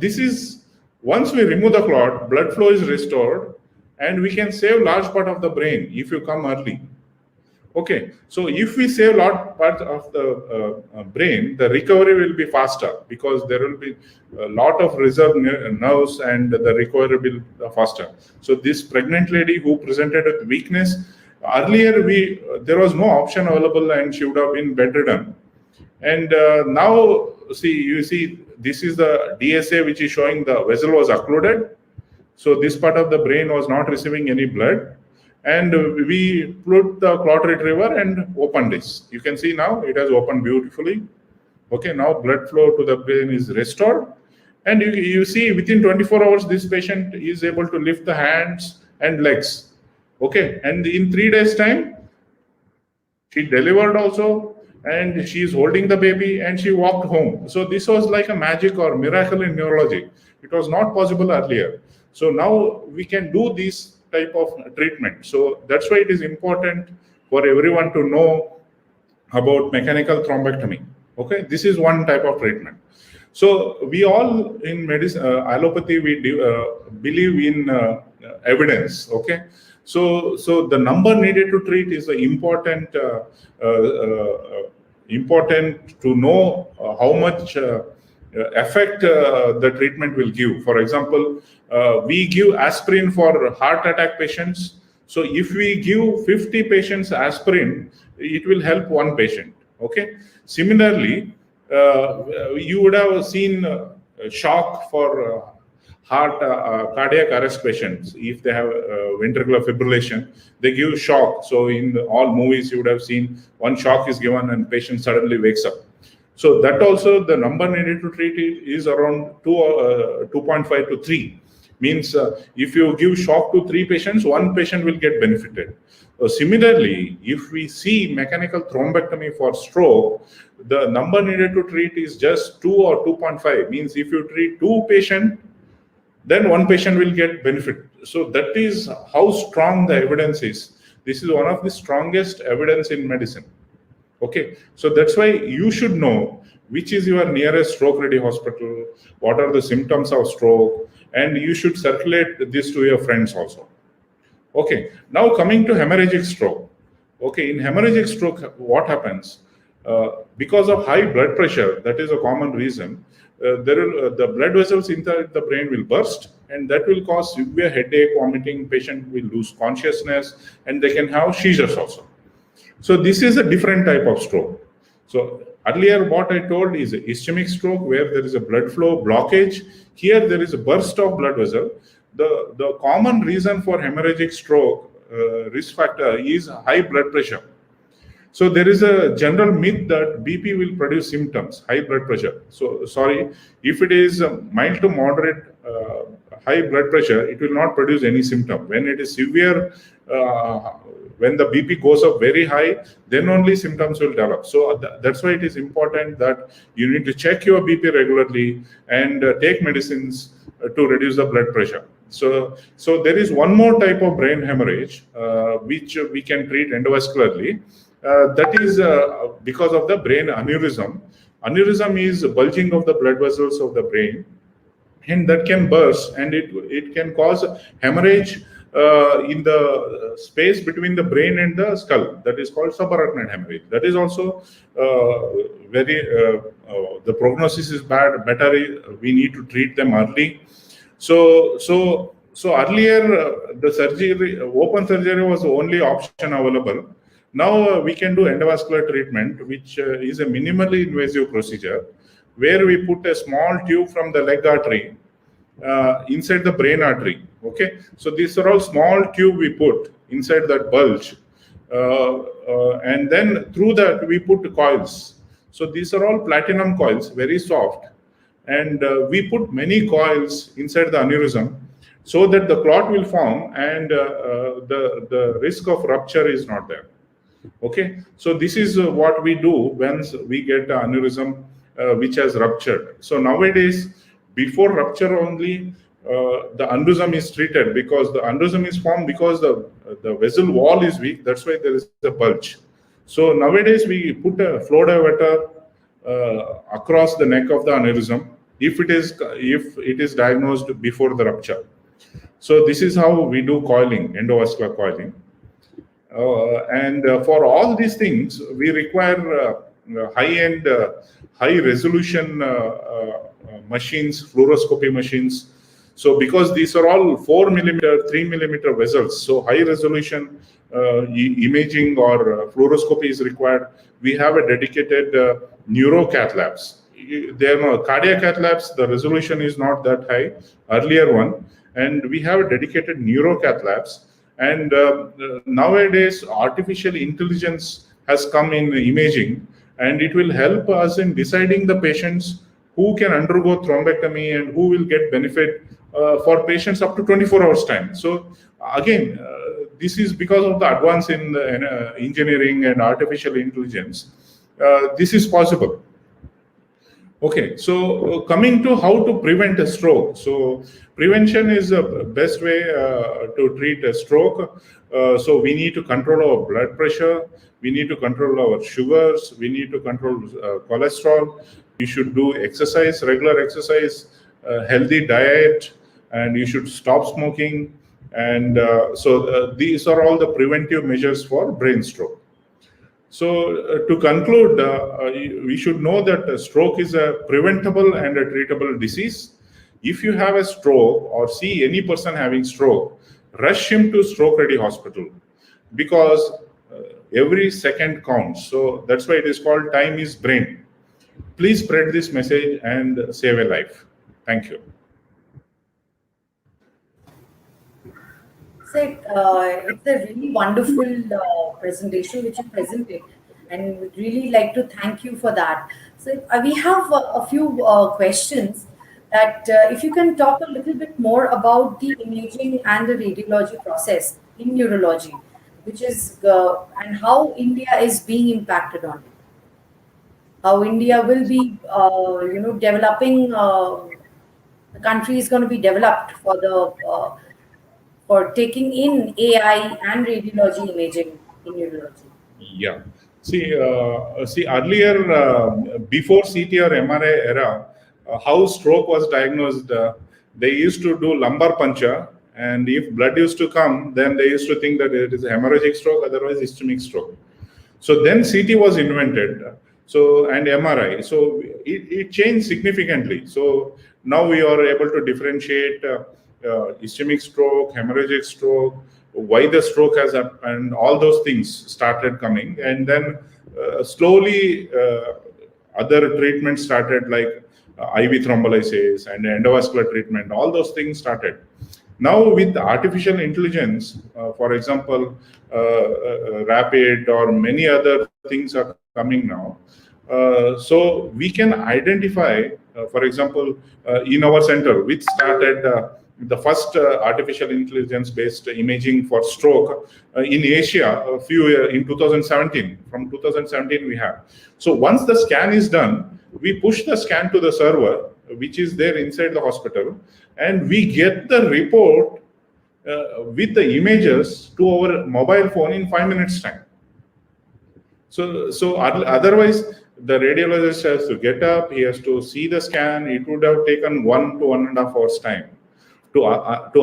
this is, once we remove the clot, blood flow is restored, and we can save large part of the brain if you come early. Okay, so if we save large part of the brain, the recovery will be faster, because there will be a lot of reserve nerves, and the recovery will be faster. So this pregnant lady who presented with weakness, earlier there was no option available, and she would have been bedridden. And now you see this is the DSA which is showing the vessel was occluded. So this part of the brain was not receiving any blood. And we put the clot retriever and opened this. You can see now it has opened beautifully. Okay, now blood flow to the brain is restored. And you see within 24 hours, this patient is able to lift the hands and legs. Okay, and in 3 days time, she delivered also, and she is holding the baby, and she walked home. So this was like a magic or miracle in neurology. It was not possible earlier. So now we can do this type of treatment. So that's why it is important for everyone to know about mechanical thrombectomy. Okay, this is one type of treatment. So we all in medicine, allopathy, we believe in evidence. Okay, so the number needed to treat is important to know how much effect the treatment will give. For example, we give aspirin for heart attack patients. So if we give 50 patients aspirin, it will help one patient. Okay. Similarly, you would have seen shock for cardiac arrest patients. If they have ventricular fibrillation, they give shock. So in all movies, you would have seen one shock is given and patient suddenly wakes up. So that also, the number needed to treat it is around 2.5 to 3. Means if you give shock to 3 patients, 1 patient will get benefited. Similarly, if we see mechanical thrombectomy for stroke, the number needed to treat is just 2 or 2.5. Means if you treat 2 patients, then 1 patient will get benefit. So that is how strong the evidence is. This is one of the strongest evidence in medicine. Okay, so that's why you should know which is your nearest stroke ready hospital, what are the symptoms of stroke, and you should circulate this to your friends also. Okay, now coming to hemorrhagic stroke. Okay, in hemorrhagic stroke, what happens? Because of high blood pressure, that is a common reason, the blood vessels inside the brain will burst, and that will cause severe headache, vomiting. Patient will lose consciousness, and they can have seizures also. So this is a different type of stroke. So earlier what I told is ischemic stroke, where there is a blood flow blockage. Here there is a burst of blood vessel. The common reason for hemorrhagic stroke risk factor is high blood pressure. So there is a general myth that BP will produce symptoms, high blood pressure. So sorry, if it is mild to moderate high blood pressure, it will not produce any symptom. When it is severe, when the BP goes up very high, then only symptoms will develop. So that's why it is important that you need to check your BP regularly and take medicines to reduce the blood pressure. So there is one more type of brain hemorrhage which we can treat endovascularly. That is because of the brain aneurysm. Aneurysm is bulging of the blood vessels of the brain, and that can burst, and it can cause hemorrhage in the space between the brain and the skull. That is called subarachnoid hemorrhage. That is also the prognosis is bad. Better we need to treat them early. So earlier the surgery, open surgery was the only option available. Now we can do endovascular treatment, which is a minimally invasive procedure, where we put a small tube from the leg artery inside the brain artery. Okay, so these are all small tube we put inside that bulge, and then through that we put coils. So these are all platinum coils, very soft, and we put many coils inside the aneurysm so that the clot will form, and the risk of rupture is not there. Okay, so this is what we do once we get an aneurysm which has ruptured. So nowadays, before rupture only, the aneurysm is treated, because the aneurysm is formed because the vessel wall is weak. That's why there is a bulge. So nowadays we put a flow diverter across the neck of the aneurysm if it is diagnosed before the rupture. So this is how we do coiling, endovascular coiling. And for all these things, we require high-end, high-resolution machines, fluoroscopy machines. So because these are all 4 millimeter, 3 millimeter vessels, so high-resolution imaging or fluoroscopy is required. We have a dedicated neuro cath labs. There are cardiac cath labs, the resolution is not that high, earlier one. And we have dedicated neuro cath labs. And nowadays, artificial intelligence has come in imaging, and it will help us in deciding the patients who can undergo thrombectomy and who will get benefit for patients up to 24 hours time. So again, this is because of the advance in engineering and artificial intelligence. This is possible. Okay, so coming to how to prevent a stroke. So prevention is the best way to treat a stroke. So we need to control our blood pressure, we need to control our sugars, we need to control cholesterol. You should do exercise, regular exercise, healthy diet, and you should stop smoking. And these are all the preventive measures for brain stroke. So to conclude, we should know that stroke is a preventable and a treatable disease. If you have a stroke or see any person having stroke, rush him to stroke ready hospital, because every second counts. So that's why it is called time is brain. Please spread this message and save a life. Thank you. So, it's a really wonderful presentation which you presented, and would really like to thank you for that. So we have a few questions that if you can talk a little bit more about the imaging and the radiology process in neurology, which is and how India is being impacted on it. How India will be, developing. The country is going to be developed for taking in AI and radiology imaging in neurology. Yeah. See, earlier, before CT or MRI era, how stroke was diagnosed, they used to do lumbar puncture, and if blood used to come, then they used to think that it is a hemorrhagic stroke, otherwise ischemic stroke. So then CT was invented. So and MRI. So it changed significantly. So now we are able to differentiate ischemic stroke, hemorrhagic stroke, why the stroke has happened. All those things started coming, and then slowly other treatments started, like IV thrombolysis and endovascular treatment. All those things started. Now with artificial intelligence, for example, rapid or many other things are coming now. So we can identify, for example, in our center, which started the first artificial intelligence based imaging for stroke in Asia in 2017. From 2017 we have. So once the scan is done, we push the scan to the server, which is there inside the hospital, and we get the report with the images to our mobile phone in 5 minutes time. So otherwise, the radiologist has to get up, he has to see the scan. It would have taken 1 to 1.5 hours time to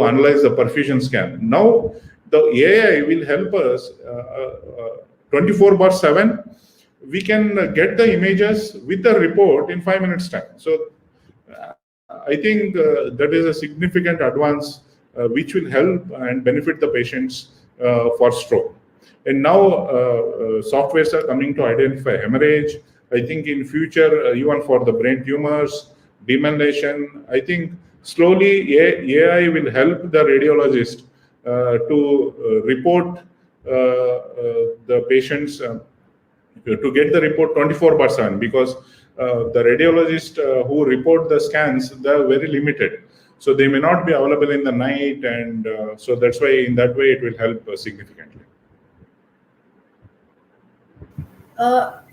analyze the perfusion scan. Now, the AI will help us 24/7. We can get the images with the report in 5 minutes time. So I think that is a significant advance which will help and benefit the patients for stroke. And now softwares are coming to identify hemorrhage. I think in future, even for the brain tumors, demyelination, I think slowly AI will help the radiologist to report the patients, to get the report 24/7, because the radiologist who report the scans, they're very limited. So they may not be available in the night, and so that's why in that way it will help significantly.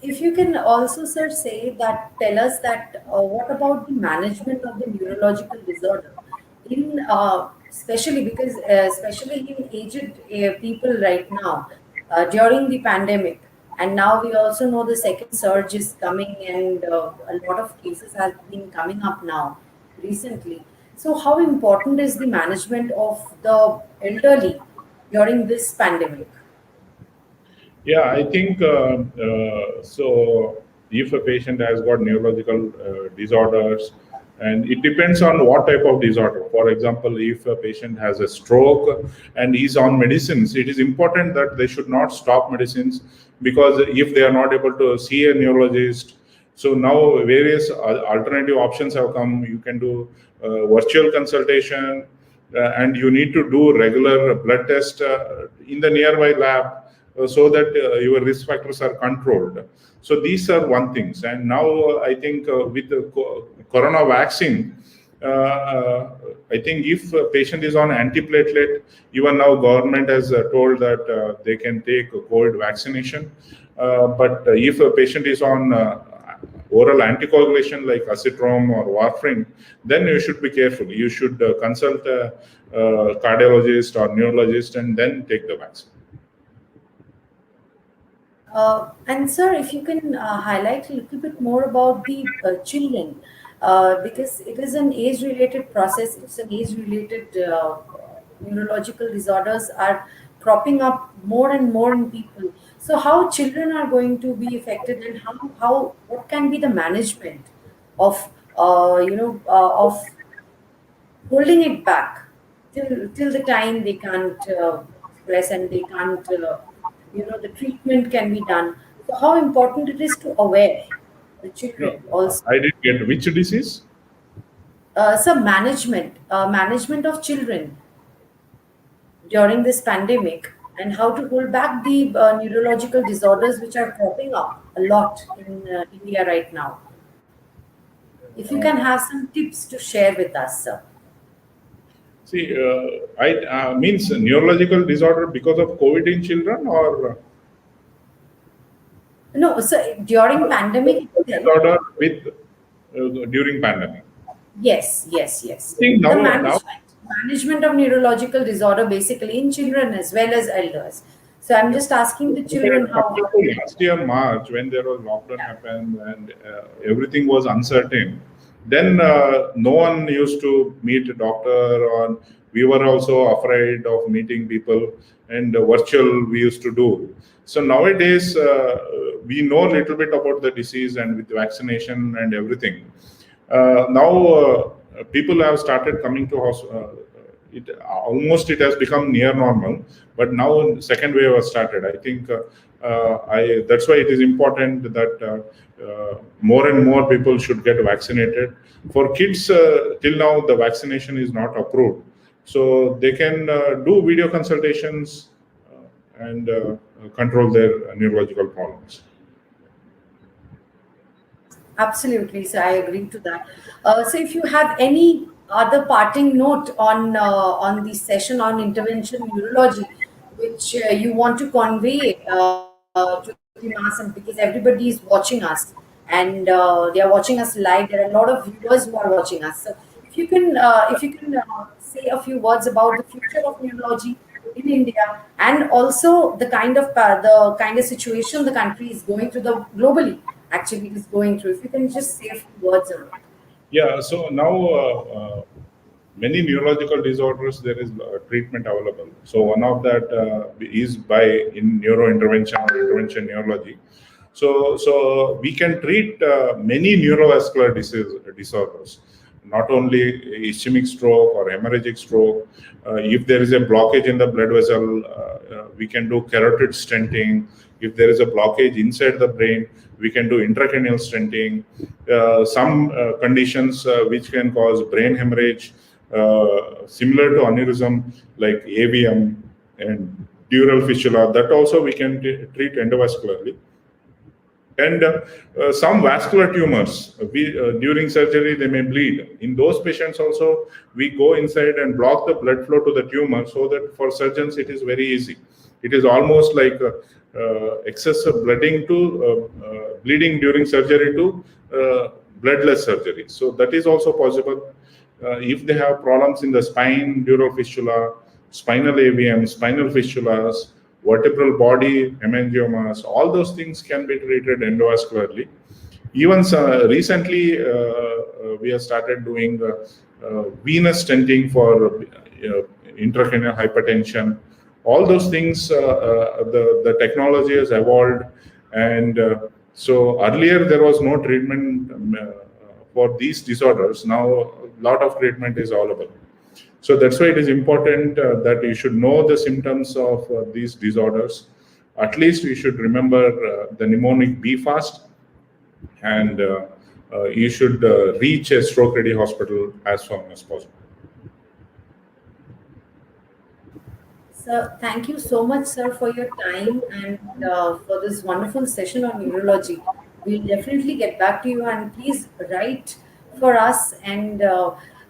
If you can also, sir, tell us that what about the management of the neurological disorder, in especially because especially in aged people right now during the pandemic, and now we also know the second surge is coming, and a lot of cases have been coming up now recently. So, how important is the management of the elderly during this pandemic? Yeah, I think so. If a patient has got neurological disorders, and it depends on what type of disorder. For example, if a patient has a stroke and is on medicines, it is important that they should not stop medicines, because if they are not able to see a neurologist, so now various alternative options have come. You can do virtual consultation, and you need to do regular blood test in the nearby lab, so that your risk factors are controlled. So these are one things. And now I think with the corona vaccine, I think if a patient is on antiplatelet, even now government has told that they can take a COVID vaccination. But if a patient is on oral anticoagulation like acetylene or warfarin, then you should be careful. You should consult a cardiologist or neurologist and then take the vaccine. And sir, if you can highlight a little bit more about the children, because it is an age-related process. It's an age-related neurological disorders are cropping up more and more in people. So, how children are going to be affected, and how what can be the management of of holding it back till the time they can't express, and they can't the treatment can be done. So how important it is to aware the No, children also. I didn't get which disease. So management of children during this pandemic, and how to hold back the neurological disorders which are cropping up a lot in India right now. If you can have some tips to share with us, sir. See, I means neurological disorder because of COVID in children, or No, so during pandemic itself. disorder with during pandemic. Yes, yes, yes. I think The now management of neurological disorder basically in children as well as elders. So I'm just asking the children compared to last year March, when there was lockdown yeah. happened and everything was uncertain, then no one used to meet a doctor, or we were also afraid of meeting people, and virtual we used to do. So nowadays we know a little bit about the disease, and with vaccination and everything, now people have started coming to hospital. It almost it has become near normal, but now second wave has started. I think that's why it is important that more and more people should get vaccinated. For kids, till now the vaccination is not approved, so they can do video consultations and control their neurological problems. Absolutely, so I agree to that. So, if you have any other parting note on the session on intervention neurology, which you want to convey to the mass, and because everybody is watching us and they are watching us live, there are a lot of viewers who are watching us. So, if you can say a few words about the future of neurology in India, and also the kind of situation the country is going through, the globally actually is going through. If you can just say a few words on it. Yeah, so now many neurological disorders there is treatment available. So one of that is by in neurointervention or intervention neurology. So we can treat many neurovascular disorders, not only ischemic stroke or hemorrhagic stroke. If there is a blockage in the blood vessel, we can do carotid stenting. If there is a blockage inside the brain, we can do intracranial stenting. Some conditions which can cause brain hemorrhage, similar to aneurysm, like AVM and dural fistula, that also we can treat endovascularly. And some vascular tumors, during surgery, they may bleed. In those patients also, we go inside and block the blood flow to the tumor, so that for surgeons, it is very easy. It is almost like excessive bleeding to bleeding during surgery to bloodless surgery. So that is also possible. If they have problems in the spine, dural fistula, spinal AVM, spinal fistulas, vertebral body hemangiomas, all those things can be treated endovascularly. Even recently, we have started doing venous stenting for intracranial hypertension. All those things, the technology has evolved, and so earlier there was no treatment for these disorders. Now a lot of treatment is available. So that's why it is important that you should know the symptoms of these disorders. At least you should remember the mnemonic "Be fast," and you should reach a stroke-ready hospital as soon as possible. Sir, thank you so much, sir, for your time and for this wonderful session on neurology. We'll definitely get back to you, and please write for us. And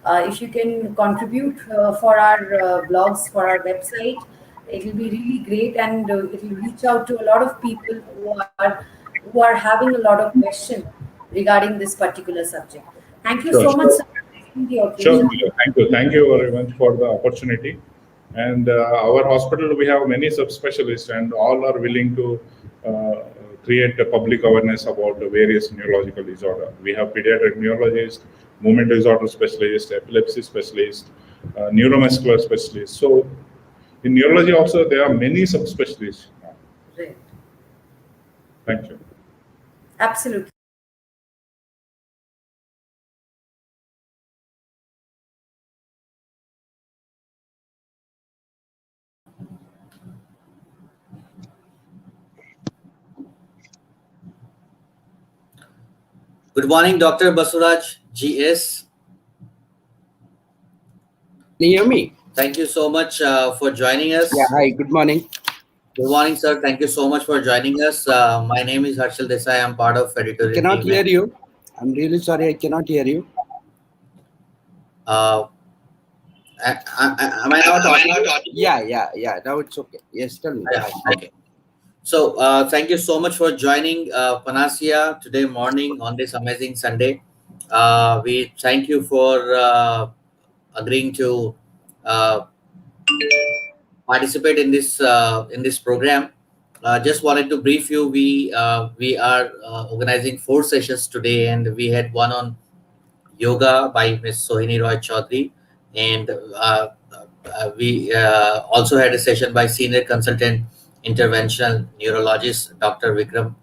if you can contribute for our blogs, for our website, it will be really great, and it will reach out to a lot of people who are having a lot of questions regarding this particular subject. Thank you Sure, so much, sure. sir, for taking the Sure, occasion. thank you very much for the opportunity. And our hospital, we have many subspecialists, and all are willing to create a public awareness about the various neurological disorder. We have pediatric neurologist, movement disorder specialist, epilepsy specialist, neuromuscular specialist. So in neurology also, there are many subspecialists. Right. Thank you. Absolutely. Good morning, Dr. Basuraj GS. Can you hear me? Thank you so much for joining us. Yeah, hi, good morning. Good morning, sir. Thank you so much for joining us. My name is Harshal Desai. I'm part of editorial Cannot team. hear you. I'm really sorry, I cannot hear you. Am I not audible? Yeah. Now it's okay. Yes, tell me. Yeah, okay. So thank you so much for joining Panacea today morning on this amazing Sunday. We thank you for agreeing to participate in this program. Just wanted to brief you. We are organizing 4 sessions today, and we had one on yoga by Ms. Sohini Roy Chaudhary, and we also had a session by senior consultant interventional neurologist, Dr. Vikram,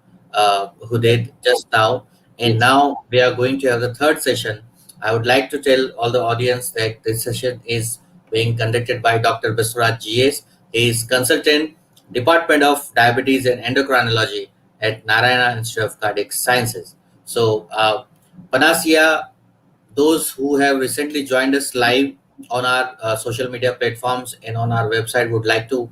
who did just now. And Yes. now we are going to have the third session. I would like to tell all the audience that this session is being conducted by Dr. Baswaraj GS. He is consultant, Department of Diabetes and Endocrinology at Narayana Institute of Cardiac Sciences. So, Panacea, those who have recently joined us live on our social media platforms and on our website would like to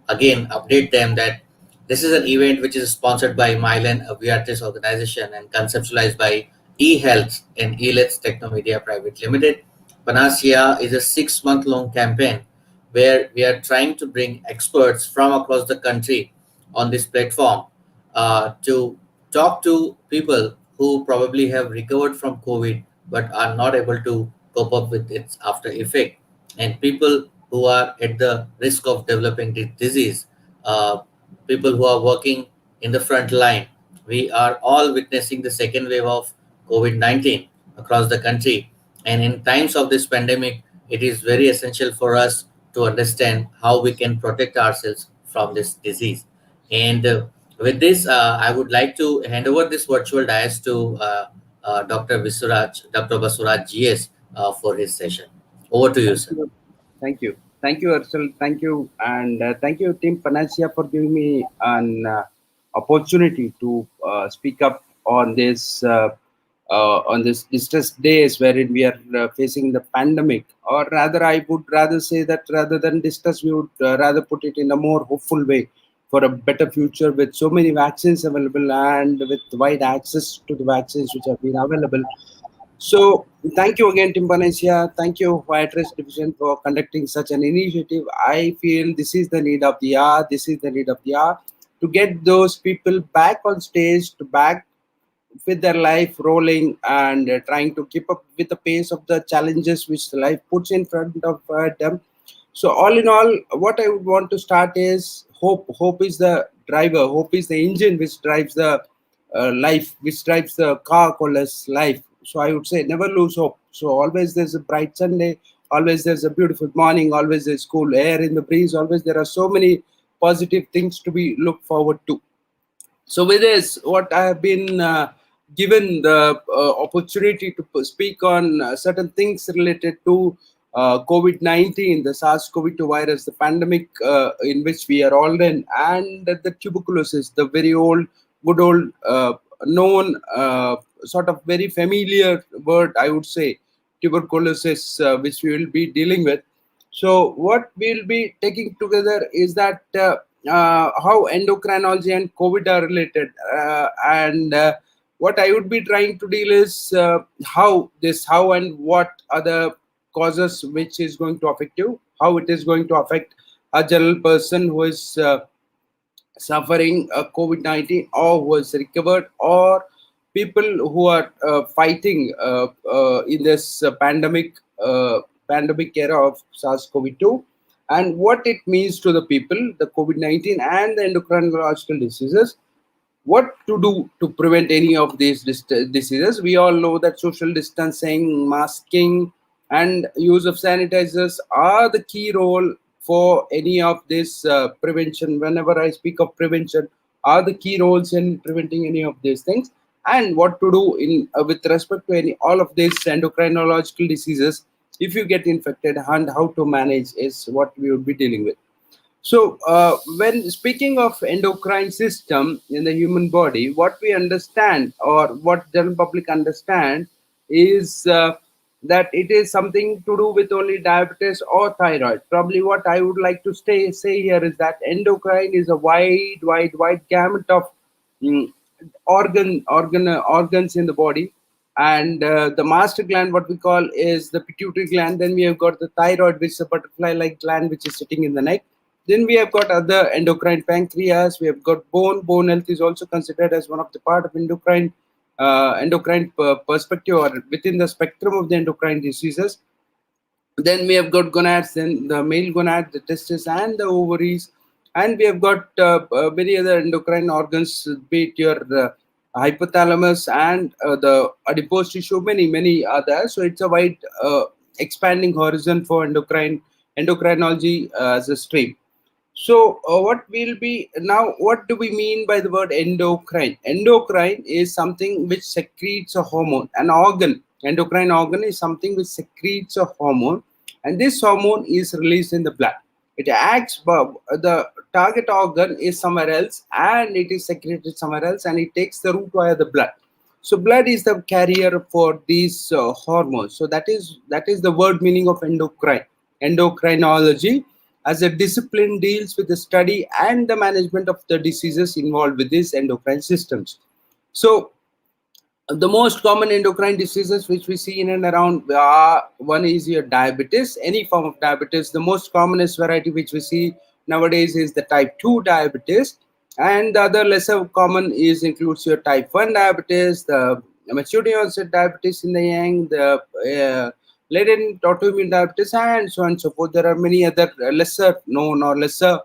again update them that this is an event which is sponsored by Mylan, a Viatris organization, and conceptualized by eHealth and eLets Technomedia Private Limited. Panacea is a 6-month long campaign where we are trying to bring experts from across the country on this platform to talk to people who probably have recovered from COVID but are not able to cope up with its after effect, and people who are at the risk of developing the disease, uh, people who are working in the front line. We are all witnessing the second wave of COVID-19 across the country, and in times of this pandemic, it is very essential for us to understand how we can protect ourselves from this disease. And with this, I would like to hand over this virtual dais to Dr. Basuraj GS for his session. Over to you, Thank sir. you. Thank you. Thank you, Arshal. Thank you. And thank you, Team Panacea, for giving me an opportunity to speak up on this distressed days wherein we are facing the pandemic. Or rather, I would rather say that rather than distress, we would rather put it in a more hopeful way for a better future with so many vaccines available and with wide access to the vaccines which have been available. So thank you again, Timpanesia. Thank you, Viatris Division, for conducting such an initiative. I feel this is the need of the hour. This is the need of the hour to get those people back on stage, to back with their life rolling and trying to keep up with the pace of the challenges which life puts in front of them. So all in all, what I would want to start is hope. Hope is the driver. Hope is the engine which drives the life, which drives the car called as life. So I would say never lose hope. So always there's a bright Sunday. Always there's a beautiful morning. Always there's cool air in the breeze. Always there are so many positive things to be looked forward to. So with this, what I have been given the opportunity to speak on certain things related to COVID-19, the SARS-CoV-2 virus, the pandemic in which we are all in, and the tuberculosis, the very old, good old, known, sort of very familiar word, I would say, tuberculosis, which we will be dealing with. So what we'll be taking together is that how endocrinology and COVID are related, and what I would be trying to deal is how and what are the causes which is going to affect you, how it is going to affect a general person who is suffering COVID-19 or who has recovered, or people who are fighting in this pandemic era of SARS-CoV-2, and what it means to the people, the COVID-19 and the endocrinological diseases, what to do to prevent any of these diseases. We all know that social distancing, masking, and use of sanitizers are the key role for any of this prevention. Whenever I speak of prevention, are the key roles in preventing any of these things, and what to do in with respect to any all of these endocrinological diseases if you get infected, and how to manage is what we would be dealing with. So, when speaking of endocrine system in the human body, what we understand or what general public understand is that it is something to do with only diabetes or thyroid. Probably what I would like to say here is that endocrine is a wide gamut of mm, organs in the body, and the master gland, what we call, is the pituitary gland. Then we have got the thyroid, which is a butterfly like gland which is sitting in the neck. Then we have got other endocrine, pancreas. We have got bone health is also considered as one of the part of endocrine perspective, or within the spectrum of the endocrine diseases. Then we have got gonads, then the male gonad, the testes, and the ovaries, and we have got many other endocrine organs, be it your hypothalamus and the adipose tissue, many others. So it's a wide expanding horizon for endocrinology as a stream. So, what will be now? What do we mean by the word endocrine? Endocrine is something which secretes a hormone, an organ. Endocrine organ is something which secretes a hormone, and this hormone is released in the blood. It acts, but the target organ is somewhere else, and it is secreted somewhere else, and it takes the route via the blood. So, blood is the carrier for these hormones. So, that is the word meaning of endocrine. Endocrinology as a discipline deals with the study and the management of the diseases involved with these endocrine systems. So the most common endocrine diseases which we see in and around, one is your diabetes, any form of diabetes. The most commonest variety which we see nowadays is the type 2 diabetes, and the other lesser common is includes your type 1 diabetes, the maturity onset diabetes in the young, the latent autoimmune diabetes, and so on and so forth. There are many other lesser known or lesser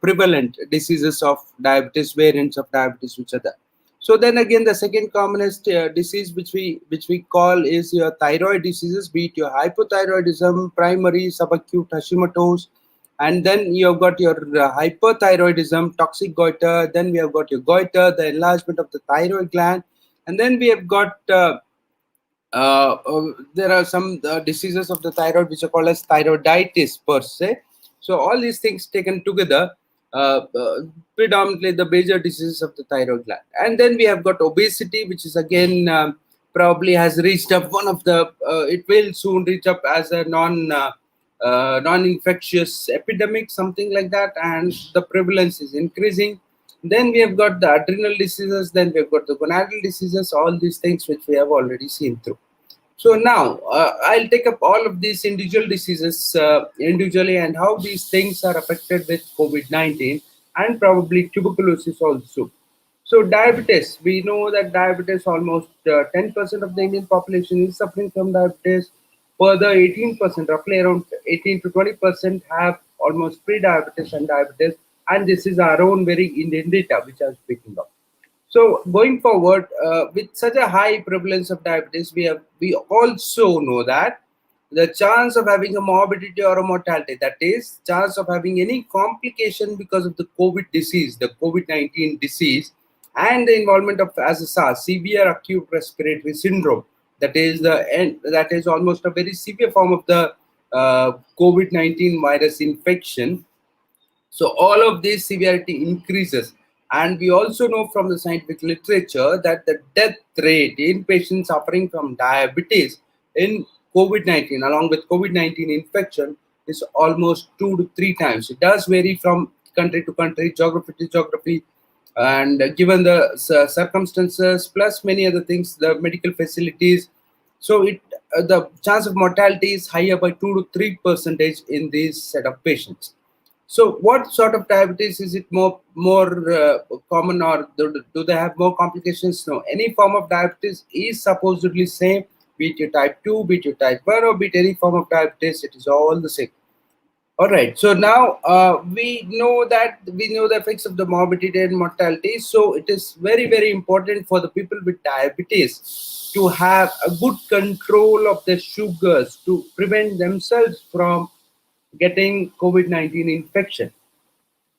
prevalent diseases of diabetes, variants of diabetes which are there. So then again, the second commonest disease which we call is your thyroid diseases, be it your hypothyroidism, primary, subacute Hashimoto's, and then you've got your hyperthyroidism, toxic goiter. Then we have got your goiter, the enlargement of the thyroid gland, and then we have got there are some diseases of the thyroid which are called as thyroiditis per se. So all these things taken together, predominantly the major diseases of the thyroid gland. And then we have got obesity, which is again probably has reached up one of the. It will soon reach up as a non-infectious epidemic, something like that, and the prevalence is increasing. Then we have got the adrenal diseases, then we have got the gonadal diseases, all these things which we have already seen through. So now I'll take up all of these individual diseases individually and how these things are affected with COVID-19 and probably tuberculosis also. So diabetes, we know that diabetes, almost 10% of the Indian population is suffering from diabetes. Further, 18%, roughly around 18 to 20% have almost pre-diabetes and diabetes. And this is our own very Indian data, which I'm speaking of. So going forward, with such a high prevalence of diabetes, we also know that the chance of having a morbidity or a mortality, that is, chance of having any complication because of the COVID disease, the COVID-19 disease, and the involvement of as a SARS, severe acute respiratory syndrome, that is almost a very severe form of the COVID-19 virus infection. So all of this severity increases. And we also know from the scientific literature that the death rate in patients suffering from diabetes in COVID-19, along with COVID-19 infection, is almost 2 to 3 times. It does vary from country to country, geography to geography, and given the circumstances, plus many other things, the medical facilities. So the chance of mortality is higher by 2 to 3% in these set of patients. So, what sort of diabetes is it more common, or do they have more complications? No, any form of diabetes is supposedly same. Be it your type 2, be it your type 1, or be it any form of diabetes, it is all the same. All right. So now we know the effects of the morbidity and mortality. So it is very important for the people with diabetes to have a good control of their sugars to prevent themselves from getting COVID-19 infection.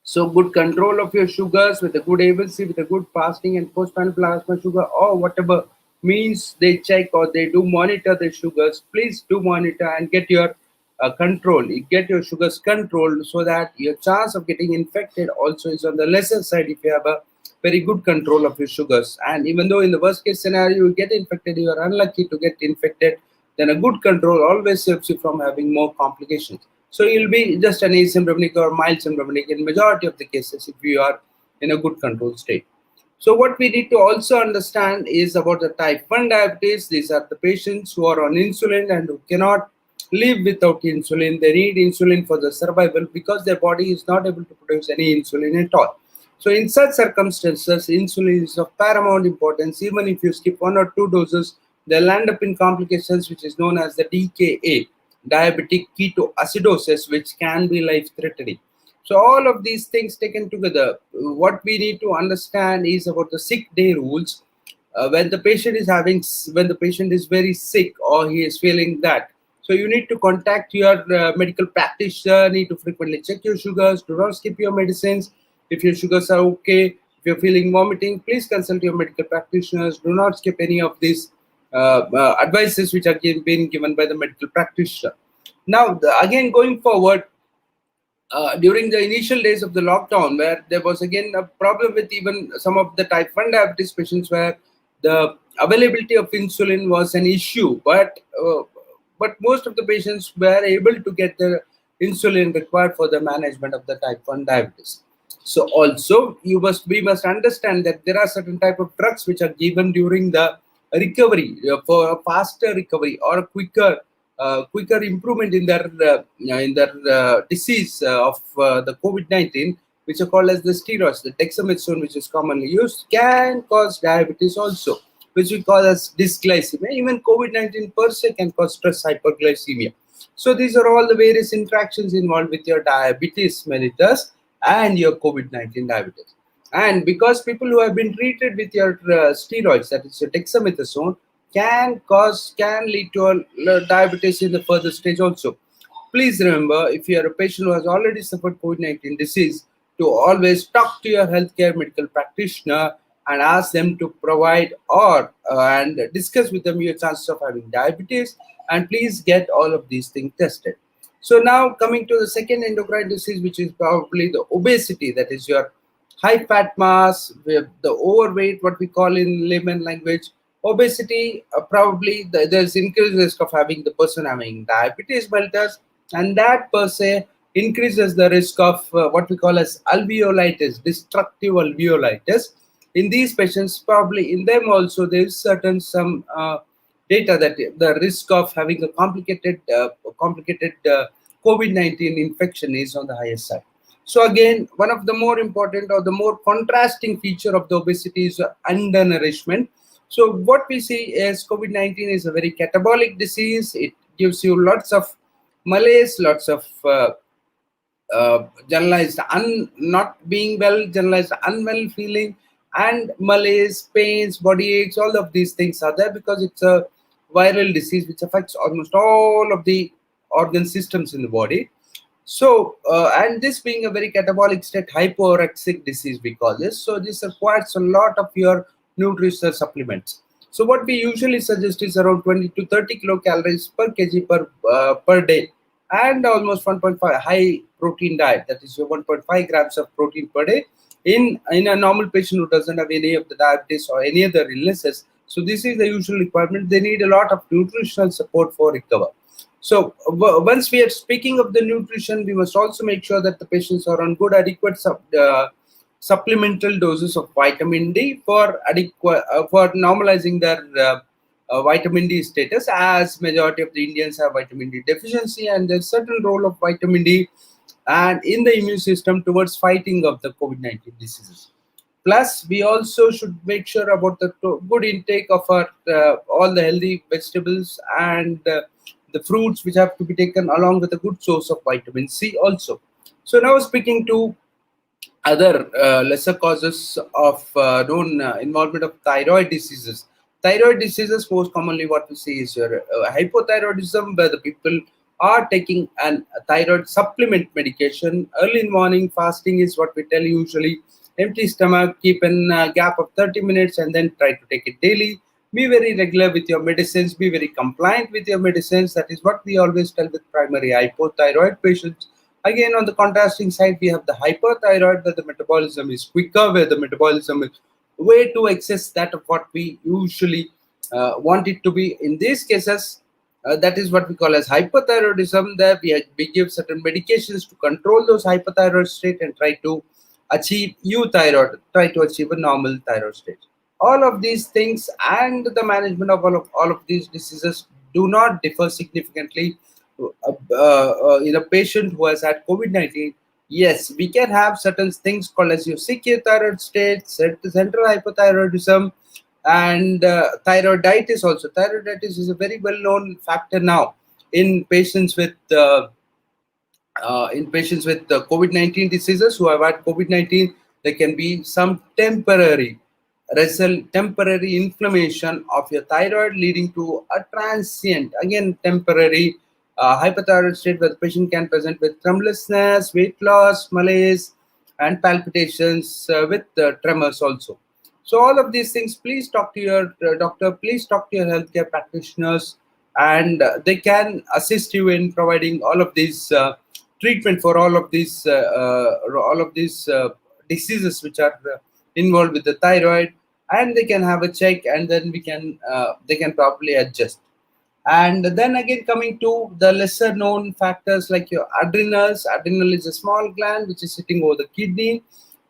So good control of your sugars with a good A1C, with a good fasting and postprandial plasma sugar, or whatever means they check or they do monitor their sugars. Please do monitor and get your control. You get your sugars controlled so that your chance of getting infected also is on the lesser side if you have a very good control of your sugars. And even though in the worst case scenario you get infected, you are unlucky to get infected, then a good control always saves you from having more complications. So you'll be just an asymptomatic or mild symptomatic in majority of the cases if you are in a good control state. So what we need to also understand is about the type 1 diabetes. These are the patients who are on insulin and who cannot live without insulin. They need insulin for the survival because their body is not able to produce any insulin at all. So in such circumstances, insulin is of paramount importance. Even if you skip 1 or 2 doses, they'll end up in complications which is known as the DKA, diabetic ketoacidosis, which can be life-threatening. So all of these things taken together, what we need to understand is about the sick day rules. When the patient is very sick or he is feeling that So you need to contact your medical practitioner, need to frequently check your sugars, do not skip your medicines. If your sugars are okay, if you're feeling vomiting, please consult your medical practitioners. Do not skip any of these advices which are being given by the medical practitioner. Now, again, going forward, during the initial days of the lockdown, where there was again a problem with even some of the type 1 diabetes patients, where the availability of insulin was an issue, but most of the patients were able to get the insulin required for the management of the type 1 diabetes. So also we must understand that there are certain type of drugs which are given during the recovery, for a faster recovery or a quicker improvement in their disease of the COVID-19, which are called as the steroids. The dexamethasone, which is commonly used, can cause diabetes also, which we call as dysglycemia. Even COVID-19 per se can cause stress hyperglycemia. So these are all the various interactions involved with your diabetes mellitus and your COVID-19 diabetes. And because people who have been treated with your steroids, that is your dexamethasone, can lead to a diabetes in the further stage also. Please remember, if you are a patient who has already suffered COVID-19 disease, to always talk to your healthcare medical practitioner and ask them to provide or and discuss with them your chances of having diabetes, and please get all of these things tested. So now coming to the second endocrine disease, which is probably the obesity, that is your high fat mass, with the overweight, what we call in layman language. Obesity, probably there's increased risk of having the person having diabetes mellitus, and that per se increases the risk of what we call as alveolitis, destructive alveolitis. In these patients, probably in them also there is certain some data that the risk of having a complicated COVID-19 infection is on the higher side. So again, one of the more important or the more contrasting feature of the obesity is undernourishment. So what we see is COVID-19 is a very catabolic disease. It gives you lots of malaise, lots of generalized not being well, generalized unwell feeling, and malaise, pains, body aches. All of these things are there because it's a viral disease which affects almost all of the organ systems in the body. So, and this being a very catabolic state, hyporexic disease, we call this. So, this requires a lot of your nutritional supplements. So, what we usually suggest is around 20 to 30 kilocalories per kg per day, and almost 1.5 high protein diet. That is your 1.5 grams of protein per day in a normal patient who doesn't have any of the diabetes or any other illnesses. So, this is the usual requirement. They need a lot of nutritional support for recover. So once we are speaking of the nutrition, we must also make sure that the patients are on good adequate supplemental doses of vitamin D for normalizing their vitamin D status, as majority of the Indians have vitamin D deficiency, and there's certain role of vitamin D and in the immune system towards fighting of the COVID-19 diseases. Plus, we also should make sure about the good intake of our all the healthy vegetables and the fruits, which have to be taken along with a good source of vitamin C also. So now speaking to other lesser causes of known involvement of thyroid diseases. Thyroid diseases, most commonly what we see is your hypothyroidism, where the people are taking a thyroid supplement medication. Early in morning fasting is what we tell usually. Empty stomach, keep a gap of 30 minutes and then try to take it daily. Be very regular with your medicines, be very compliant with your medicines. That is what we always tell with primary hypothyroid patients. Again, on the contrasting side, we have the hyperthyroid, where the metabolism is quicker, where the metabolism is way to excess that of what we usually want it to be. In these cases, that is what we call as hyperthyroidism. There we give certain medications to control those hyperthyroid state and try to achieve try to achieve a normal thyroid state. All of these things and the management of all of these diseases do not differ significantly in a patient who has had COVID-19. Yes, we can have certain things called as your CK thyroid state, central hypothyroidism, and thyroiditis also. Thyroiditis is a very well-known factor now in patients with COVID-19 diseases who have had COVID-19. There can be some temporary inflammation of your thyroid, leading to a transient, again temporary hypothyroid state where the patient can present with tremulousness, weight loss, malaise, and palpitations with tremors also. So all of these things, please talk to your doctor, please talk to your healthcare practitioners, and they can assist you in providing all of these treatment for all of these diseases which are involved with the thyroid, and they can have a check, and then they can probably adjust. And then again, coming to the lesser known factors like your adrenals. Adrenal is a small gland which is sitting over the kidney,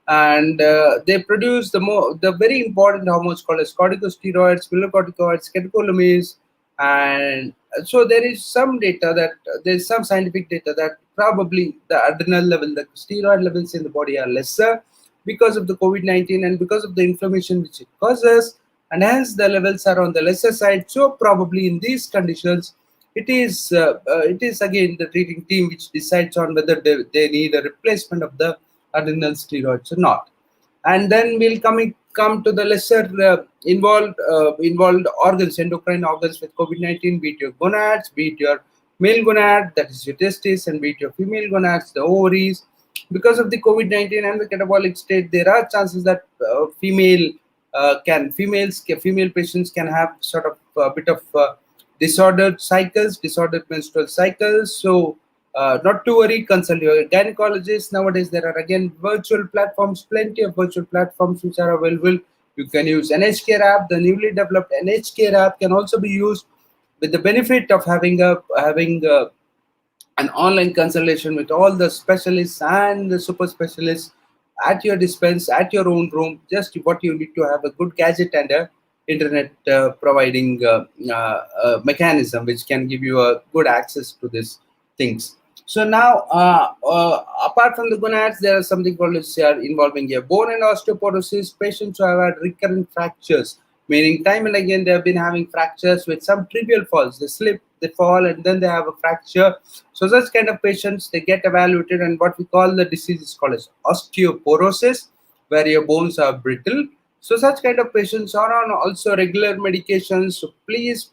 and they produce the very important hormones called as corticosteroids, middlecorticoids, catecholamines. And so there is some data that there is some scientific data that probably the adrenal level, the steroid levels in the body are lesser because of the COVID-19 and because of the inflammation which it causes, and hence the levels are on the lesser side. So probably in these conditions, it is again the treating team which decides on whether they need a replacement of the adrenal steroids or not. And then we'll come to the lesser involved organs, endocrine organs with COVID-19, be it your gonads, be it your male gonad, that is your testis, and be it your female gonads, the ovaries. Because of the COVID-19 and the catabolic state, there are chances that female patients can have sort of a bit of disordered menstrual cycles. So not to worry, consult your gynecologist. Nowadays, there are again virtual platforms, plenty of virtual platforms which are available. You can use NHCare app. The newly developed NHCare app can also be used with the benefit of having an online consultation with all the specialists and the super specialists at your dispense, at your own room. Just what you need to have a good gadget and a internet providing mechanism which can give you a good access to these things. So now, apart from the gonads, there is something called involving your bone and osteoporosis. Patients who have had recurrent fractures, meaning time and again they have been having fractures with some trivial falls. They slip, they fall, and then they have a fracture. So such kind of patients, they get evaluated, and what we call the disease is called as osteoporosis, where your bones are brittle. So such kind of patients are on also regular medications. So please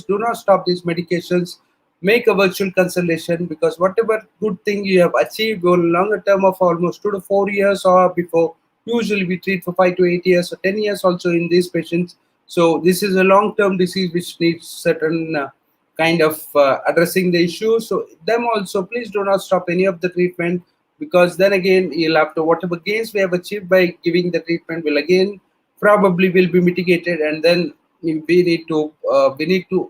do not stop these medications. Make a virtual consultation, because whatever good thing you have achieved over longer term of almost 2 to 4 years or before, usually we treat for 5 to 8 years or 10 years also in these patients. So this is a long-term disease which needs certain kind of addressing the issue. So them also, please do not stop any of the treatment, because then again you'll have to, whatever gains we have achieved by giving the treatment will again probably will be mitigated, and then we need to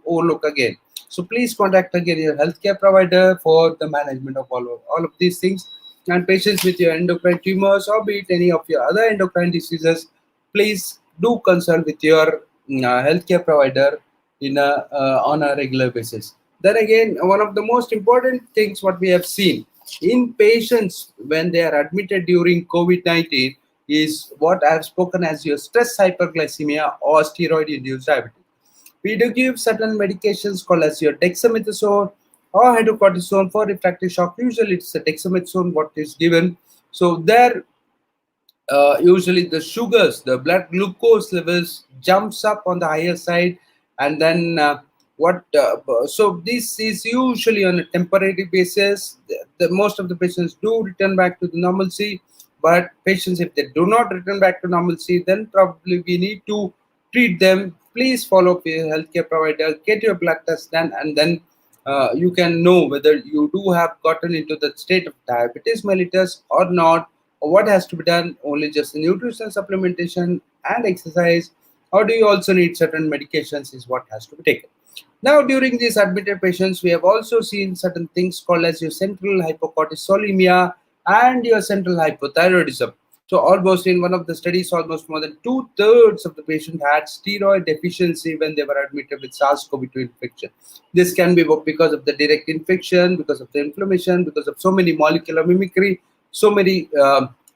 overlook again. So please contact again your healthcare provider for the management of all of these things. And patients with your endocrine tumors or be it any of your other endocrine diseases, please do consult with your healthcare provider on a regular basis. Then again, one of the most important things what we have seen in patients when they are admitted during COVID-19 is what I have spoken as your stress hyperglycemia or steroid-induced diabetes. We do give certain medications called as your dexamethasone or hydrocortisone for refractory shock. Usually it's a dexamethasone what is given. So there usually the sugars, the blood glucose levels jumps up on the higher side, and then so this is usually on a temporary basis. The most of the patients do return back to the normalcy, but patients, if they do not return back to normalcy, then probably we need to treat them. Please follow up your healthcare provider, get your blood test done, and then you can know whether you do have gotten into the state of diabetes mellitus or not, or what has to be done. Only just the nutrition supplementation and exercise, or do you also need certain medications is what has to be taken. Now, during these admitted patients, we have also seen certain things called as your central hypocortisolemia and your central hypothyroidism. So almost in one of the studies, almost more than 2/3 of the patient had steroid deficiency when they were admitted with SARS-CoV-2 infection. This can be because of the direct infection, because of the inflammation, because of so many molecular mimicry, so many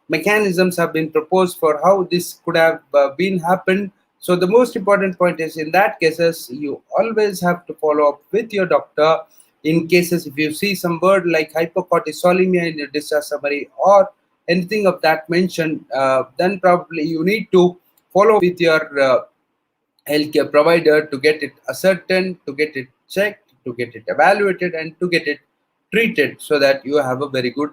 mechanisms have been proposed for how this could have been happened. So the most important point is, in that cases, you always have to follow up with your doctor. In cases if you see some word like hypocortisolemia in your discharge summary or anything of that mention, then probably you need to follow with your healthcare provider to get it ascertained, to get it checked, to get it evaluated and to get it treated, so that you have a very good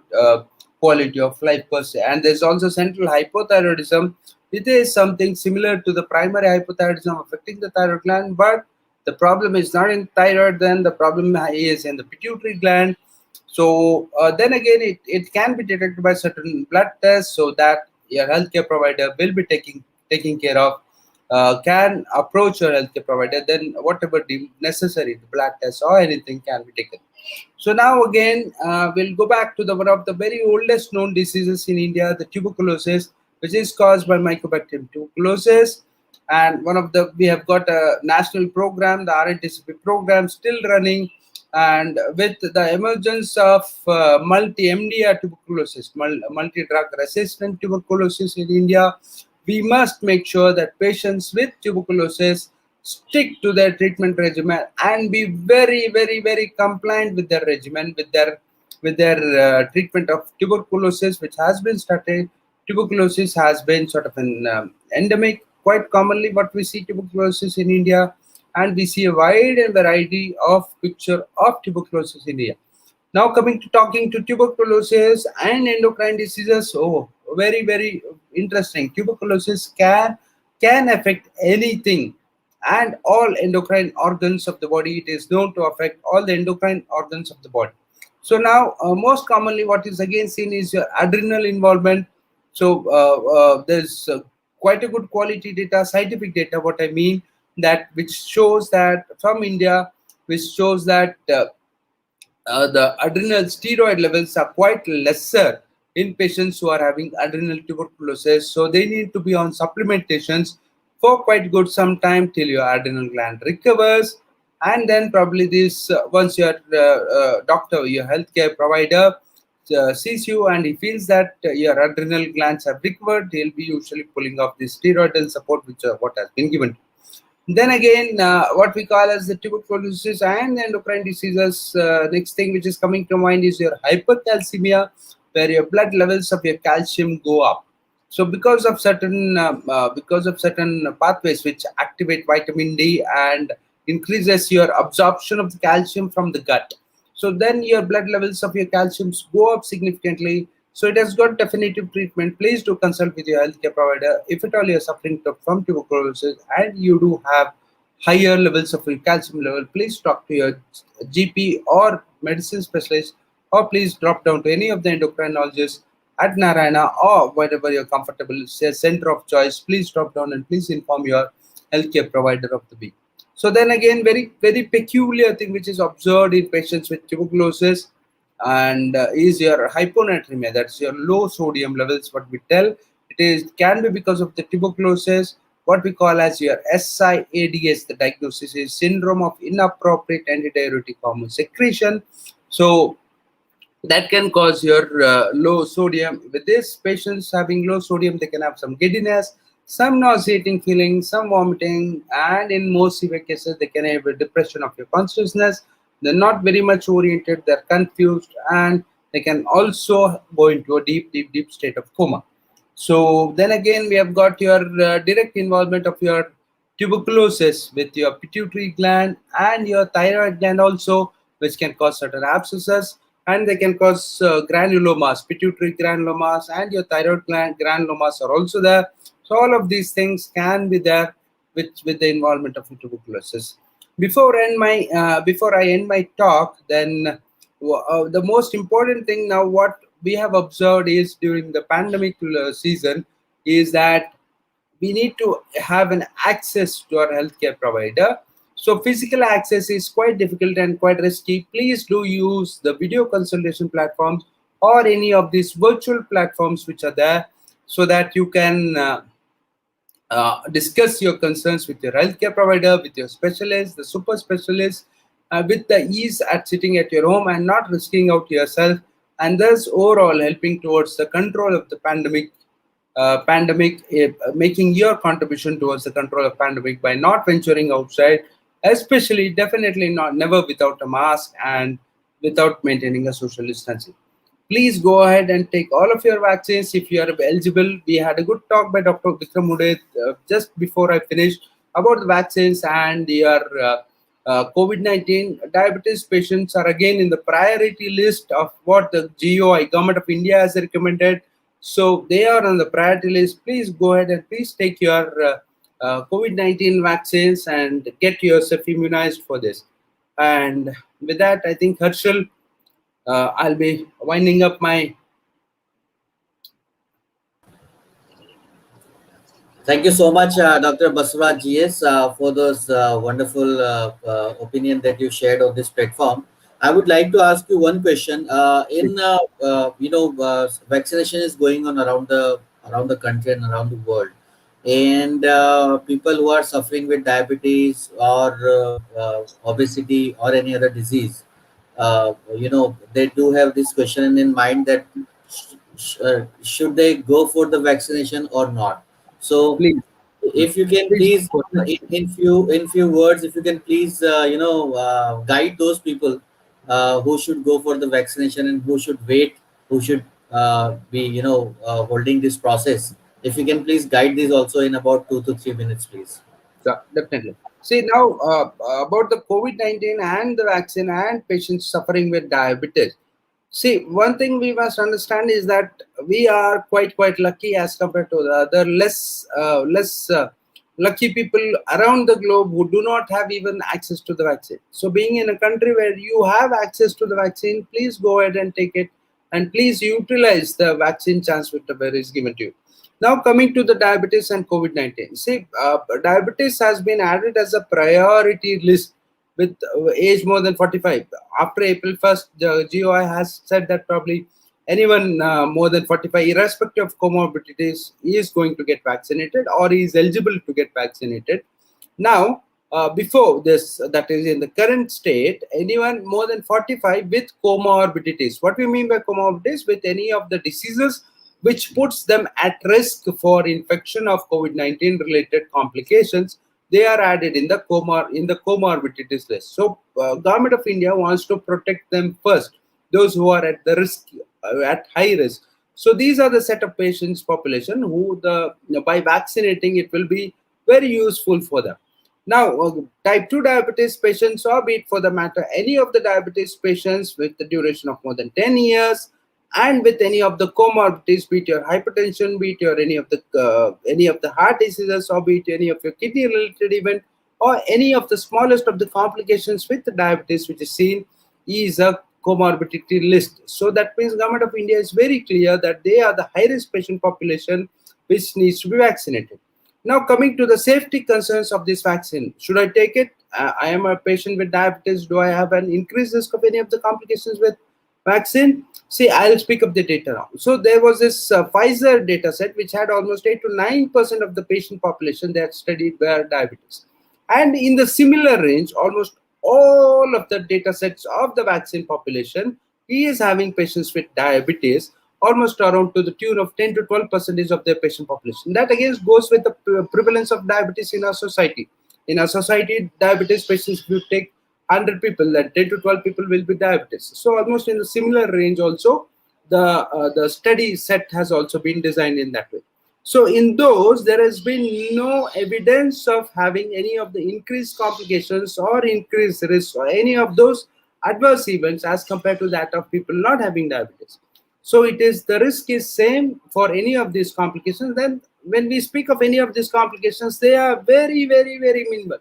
quality of life per se. And there's also central hypothyroidism. It is something similar to the primary hypothyroidism affecting the thyroid gland, but the problem is not in thyroid, then the problem is in the pituitary gland. So then again, it can be detected by certain blood tests, so that your healthcare provider will be taking care of, can approach your healthcare provider, then whatever deemed necessary, the blood test or anything can be taken. So now again, we'll go back to the one of the very oldest known diseases in India, the tuberculosis, which is caused by Mycobacterium tuberculosis. And one of the, we have got a national program, the RNTCP program, still running. And with the emergence of multi-MDR tuberculosis, multi-drug resistant tuberculosis in India, we must make sure that patients with tuberculosis stick to their treatment regimen and be very, very, very compliant with their regimen, with their treatment of tuberculosis, which has been started. Tuberculosis has been sort of an endemic. Quite commonly, what we see tuberculosis in India, and we see a wide variety of picture of tuberculosis in India. Now coming to talking to tuberculosis and endocrine diseases, oh, very, very interesting. Tuberculosis can affect anything and all endocrine organs of the body. It is known to affect all the endocrine organs of the body. So now, most commonly, what is again seen is your adrenal involvement. So there's quite a good quality data, scientific data. What I mean that which shows that from India, which shows that the adrenal steroid levels are quite lesser in patients who are having adrenal tuberculosis. So they need to be on supplementations for quite good some time till your adrenal gland recovers. And then probably this, once your doctor, your healthcare provider sees you and he feels that your adrenal glands have recovered, he'll be usually pulling off the steroidal support, which what has been given. Then again, what we call as the tuberculosis and the endocrine diseases, next thing which is coming to mind is your hypercalcemia, where your blood levels of your calcium go up. So because of certain pathways which activate vitamin D and increases your absorption of the calcium from the gut, so then your blood levels of your calciums go up significantly. So it has got definitive treatment. Please do consult with your healthcare provider if at all you are suffering from tuberculosis and you do have higher levels of your calcium level. Please talk to your GP or medicine specialist, or please drop down to any of the endocrinologists at Narayana or wherever you're comfortable, say center of choice. Please drop down and please inform your healthcare provider of the week. So then again, very, very peculiar thing which is observed in patients with tuberculosis and is your hyponatremia. That's your low sodium levels. What we tell it is can be because of the tuberculosis. What we call as your SIADS, the diagnosis is syndrome of inappropriate antidiuretic hormone secretion. So that can cause your low sodium. With this, patients having low sodium, they can have some giddiness, some nauseating feeling, some vomiting, and in most severe cases, they can have a depression of your consciousness. They're not very much oriented, they're confused, and they can also go into a deep, deep, deep state of coma. So then again, we have got your direct involvement of your tuberculosis with your pituitary gland and your thyroid gland also, which can cause certain abscesses, and they can cause granulomas, pituitary granulomas, and your thyroid gland granulomas are also there. So all of these things can be there with the involvement of tuberculosis. Before I end my talk, then the most important thing now what we have observed is during the pandemic season is that we need to have an access to our healthcare provider. So physical access is quite difficult and quite risky. Please do use the video consultation platforms or any of these virtual platforms which are there, so that you can discuss your concerns with your healthcare provider, with your specialist, the super specialist, with the ease at sitting at your home and not risking out yourself, and thus overall helping towards the control of the pandemic. Making your contribution towards the control of pandemic by not venturing outside, especially definitely not never without a mask and without maintaining a social distancing. Please go ahead and take all of your vaccines if you are eligible. We had a good talk by Dr. Vikram Uday just before I finished about the vaccines and your COVID-19, diabetes patients are again in the priority list of what the GOI, Government of India, has recommended. So they are on the priority list. Please go ahead and please take your COVID-19 vaccines and get yourself immunized for this. And with that, I think, Harshal, I'll be winding up my. Thank you so much, Dr. Baswaraj GS, for those wonderful opinion that you shared on this platform. I would like to ask you one question. Vaccination is going on around the country and around the world, and people who are suffering with diabetes or obesity or any other disease, they do have this question in mind that should they go for the vaccination or not. So Please, if you can please please go for it. in few words, if you can please guide those people who should go for the vaccination and who should wait, who should be holding this process. If you can please guide this also in about 2 to 3 minutes, please. Yeah, definitely. See now about the COVID-19 and the vaccine and patients suffering with diabetes. See, one thing we must understand is that we are quite lucky as compared to the other less lucky people around the globe who do not have even access to the vaccine. So, being in a country where you have access to the vaccine, please go ahead and take it, and please utilize the vaccine chance whichever is given to you. Now, coming to the diabetes and COVID-19. See, diabetes has been added as a priority list with age more than 45. After April 1st, the GOI has said that probably anyone more than 45, irrespective of comorbidities, is going to get vaccinated or is eligible to get vaccinated. Now, before this, that is in the current state, anyone more than 45 with comorbidities. What we mean by comorbidities? With any of the diseases which puts them at risk for infection of COVID-19 related complications, they are added in the comorbidities list. So, Government of India wants to protect them first, those who are at the risk, at high risk. So these are the set of patients population who by vaccinating it will be very useful for them. Now, type 2 diabetes patients, or be it for the matter, any of the diabetes patients with the duration of more than 10 years, and with any of the comorbidities, be it your hypertension, be it your any of the heart diseases, or be it any of your kidney related event, or any of the smallest of the complications with the diabetes which is seen, is a comorbidity list. So that means Government of India is very clear that they are the high risk patient population which needs to be vaccinated. Now, coming to the safety concerns of this vaccine, should I take it? I am a patient with diabetes. Do I have an increased risk of any of the complications with vaccine? See, I'll speak up the data now. So there was this Pfizer data set which had almost 8 to 9% of the patient population that studied were diabetes. And in the similar range, almost all of the data sets of the vaccine population is having patients with diabetes, almost around to the tune of 10 to 12% of their patient population. That again goes with the prevalence of diabetes in our society. In our society, diabetes patients, if you take 100 people, then 10 to 12 people will be diabetes. So almost in the similar range also, the study set has also been designed in that way. So in those, there has been no evidence of having any of the increased complications or increased risk or any of those adverse events as compared to that of people not having diabetes. So it is, the risk is same for any of these complications. Then when we speak of any of these complications, they are very minimal.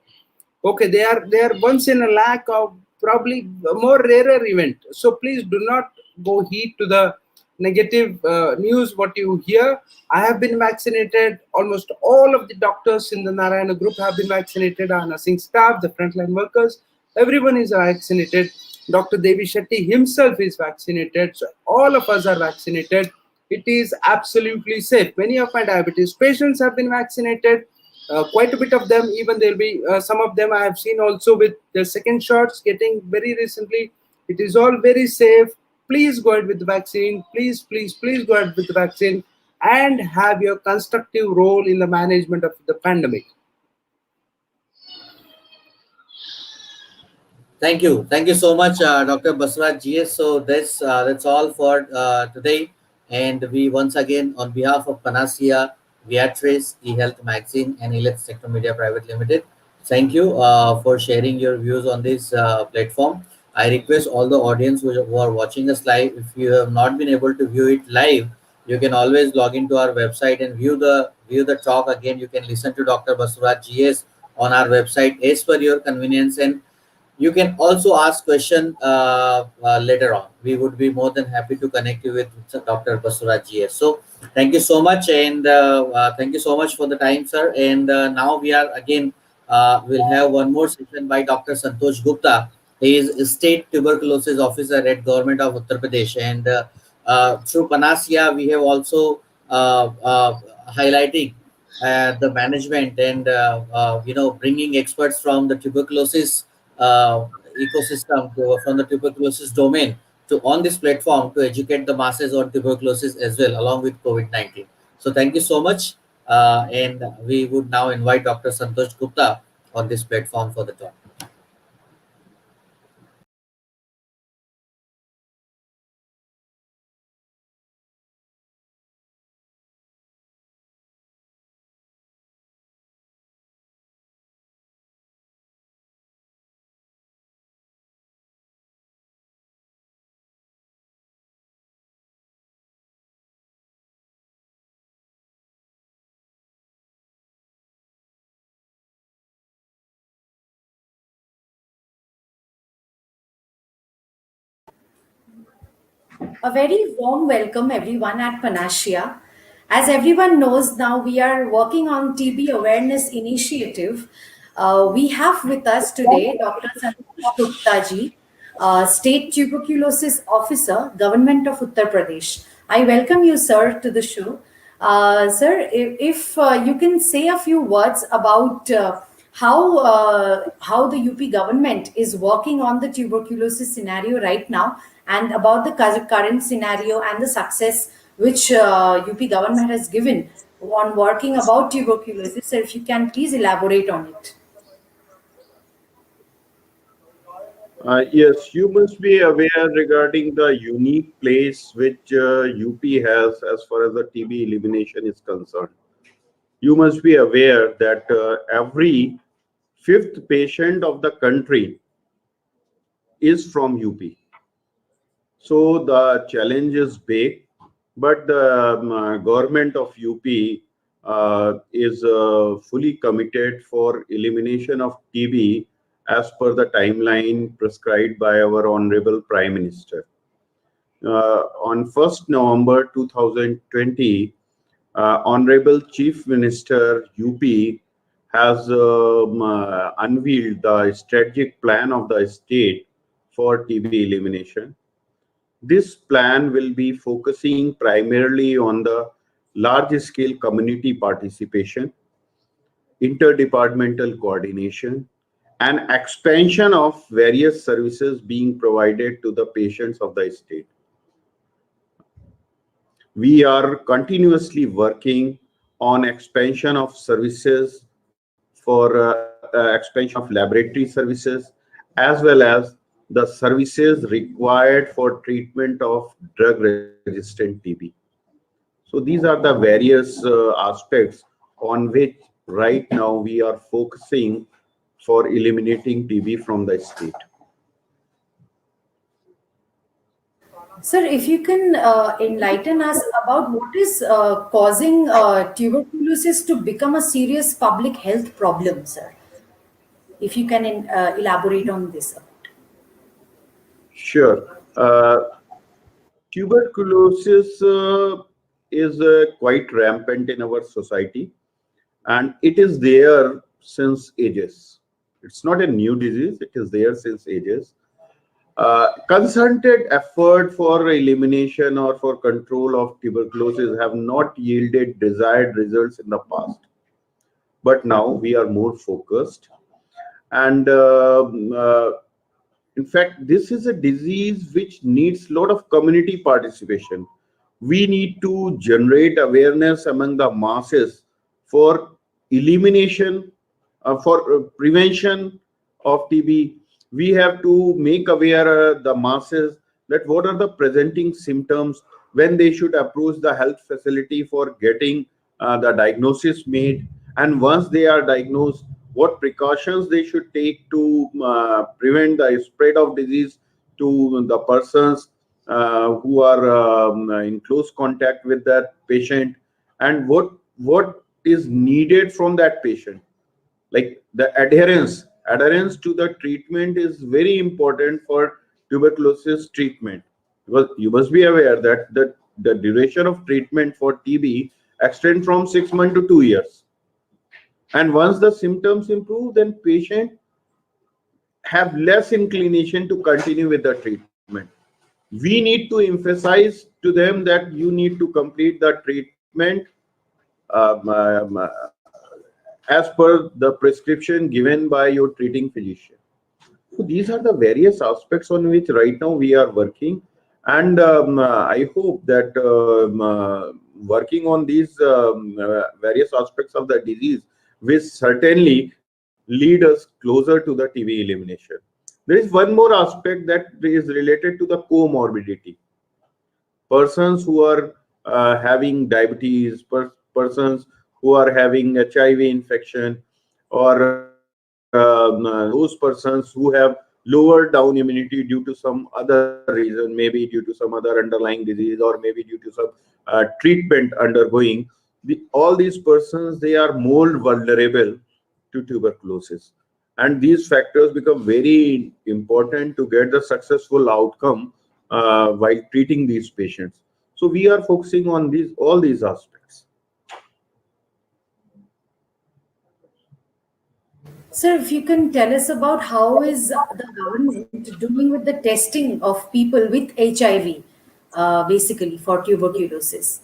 Okay, they are once in a lakh of probably a more rarer event. So please do not go heed to the negative news what you hear. I have been vaccinated. Almost all of the doctors in the Narayana group have been vaccinated. Our nursing staff, the frontline workers, everyone is vaccinated. Dr. Devi Shetty himself is vaccinated. So all of us are vaccinated. It is absolutely safe. Many of my diabetes patients have been vaccinated. Quite a bit of them, even there'll be some of them I have seen also with the second shots getting very recently. It is all very safe. Please go ahead with the vaccine. Please go ahead with the vaccine and have your constructive role in the management of the pandemic. Thank you so much, Dr. Baswaraj GS. So that's all for today, and we once again, on behalf of Panacea, Viatris, eHealth Magazine, and eHealth Sector Media Private Limited, Thank you for sharing your views on this platform. I request all the audience who are watching us live, if you have not been able to view it live, you can always log into our website and view the talk again. You can listen to Dr. Basuraj GS on our website as per your convenience, and you can also ask question later on. We would be more than happy to connect you with Dr. Basuraj GS. So thank you so much, and thank you so much for the time, sir. And now we are again we'll have one more session by Dr. Santosh Gupta. He is State Tuberculosis Officer at Government of Uttar Pradesh, and through Panacea we have also highlighting the management and bringing experts from the tuberculosis uh, ecosystem from the tuberculosis domain to on this platform to educate the masses on tuberculosis as well along with COVID-19. So thank you so much, and we would now invite Dr. Santosh Gupta on this platform for the talk. A very warm welcome, everyone, at Panacea. As everyone knows, now we are working on TB awareness initiative. We have with us today Dr. Santosh Gupta ji, State Tuberculosis Officer, Government of Uttar Pradesh. I welcome you, sir, to the show. Sir, if you can say a few words about how the UP government is working on the tuberculosis scenario right now, and about the current scenario and the success which UP government has given on working about tuberculosis. So, if you can please elaborate on it. Yes, you must be aware regarding the unique place which UP has as far as the TB elimination is concerned. You must be aware that every fifth patient of the country is from UP. So the challenge is big, but the government of UP is fully committed for elimination of TB as per the timeline prescribed by our Honorable Prime Minister. On 1st November 2020, Honorable Chief Minister UP has unveiled the strategic plan of the state for TB elimination. This plan will be focusing primarily on the large scale community participation, interdepartmental coordination, and expansion of various services being provided to the patients of the state. We are continuously working on expansion of services for expansion of laboratory services, as well as the services required for treatment of drug resistant TB. So these are the various aspects on which right now we are focusing for eliminating TB from the state. Sir, if you can enlighten us about what is causing tuberculosis to become a serious public health problem, sir. If you can elaborate on this. Sure. Tuberculosis is quite rampant in our society, and it is there since ages. It's not a new disease, it is there since ages. Concerted effort for elimination or for control of tuberculosis have not yielded desired results in the past. But now we are more focused. And in fact, this is a disease which needs a lot of community participation. We need to generate awareness among the masses for elimination, for prevention of TB. We have to make aware the masses that what are the presenting symptoms, when they should approach the health facility for getting the diagnosis made, and once they are diagnosed, what precautions they should take to prevent the spread of disease to the persons who are in close contact with that patient, and what is needed from that patient. Like the adherence to the treatment is very important for tuberculosis treatment, because you must be aware that the duration of treatment for TB extend from 6 months to 2 years. And once the symptoms improve, then patient have less inclination to continue with the treatment. We need to emphasize to them that you need to complete the treatment as per the prescription given by your treating physician. So these are the various aspects on which right now we are working, and I hope that working on these various aspects of the disease will certainly lead us closer to the TB elimination. There is one more aspect that is related to the comorbidity. Persons who are having diabetes, persons who are having HIV infection, or those persons who have lower down immunity due to some other reason, maybe due to some other underlying disease, or maybe due to some treatment undergoing. All these persons, they are more vulnerable to tuberculosis, and these factors become very important to get the successful outcome while treating these patients. So we are focusing on these all these aspects. Sir, if you can tell us about how is the government doing with the testing of people with HIV, basically for tuberculosis.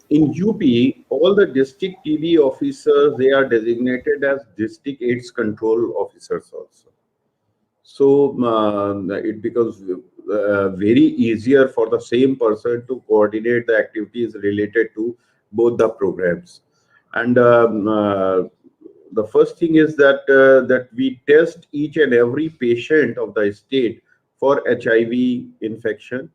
In UP, all the district TB officers, they are designated as district AIDS control officers also. So it becomes very easier for the same person to coordinate the activities related to both the programs. And the first thing is that we test each and every patient of the state for HIV infection.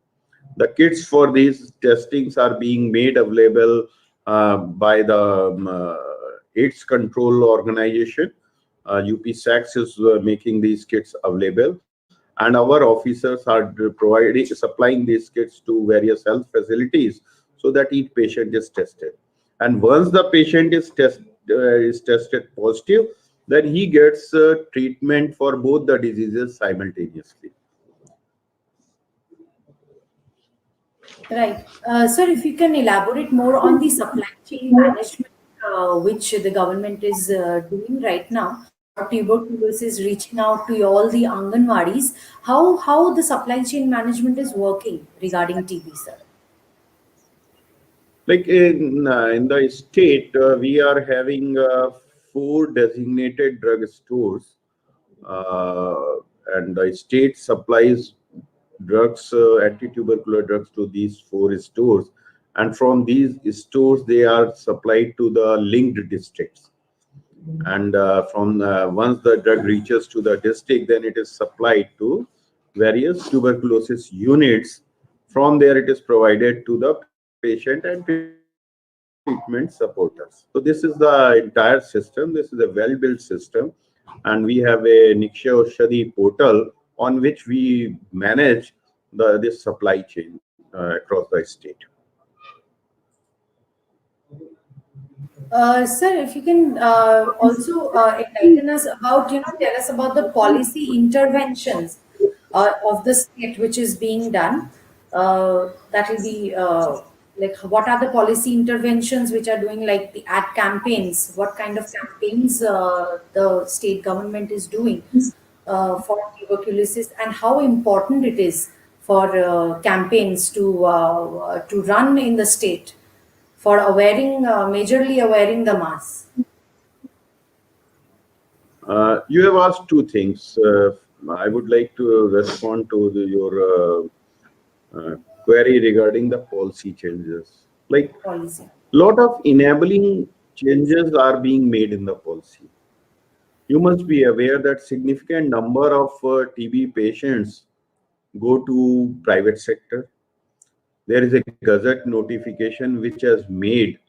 The kits for these testings are being made available by the AIDS control organization. UP SACS is making these kits available, and our officers are providing supplying these kits to various health facilities so that each patient is tested. And once the patient is tested positive, then he gets treatment for both the diseases simultaneously. Right. Sir, if you can elaborate more on the supply chain management, which the government is doing right now for tuberculosis, reaching out to all the Anganwadis, how the supply chain management is working regarding TB, sir? Like in the state, we are having 4 designated drug stores, uh, and the state supplies drugs, anti-tubercular drugs, to these 4 stores, and from these stores they are supplied to the linked districts. And from once the drug reaches to the district, then it is supplied to various tuberculosis units. From there it is provided to the patient and treatment supporters. So this is the entire system. This is a well-built system, and we have a Nikshay Oshadi portal on which we manage this supply chain across the state. Sir, if you can also enlighten us about, tell us about the policy interventions of the state which is being done. That will be like what are the policy interventions which are doing, like the ad campaigns? What kind of campaigns the state government is doing for tuberculosis, and how important it is for campaigns to run in the state for awareing, majorly awareing the mass. You have asked 2 things. I would like to respond to your query regarding the policy changes. Like, Policy. lot of enabling changes are being made in the policy. You must be aware that significant number of TB patients go to private sector. There is a gazette notification which has made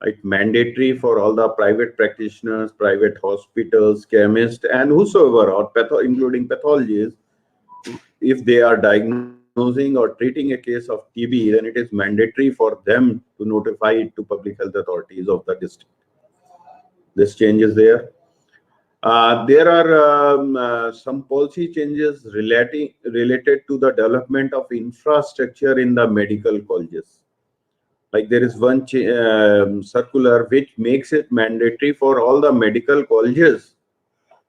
like mandatory for all the private practitioners, private hospitals, chemists, and whosoever, or including pathologists, if they are diagnosing or treating a case of TB, then it is mandatory for them to notify it to public health authorities of the district. This change is there. There are some policy changes related to the development of infrastructure in the medical colleges. Like there is one circular which makes it mandatory for all the medical colleges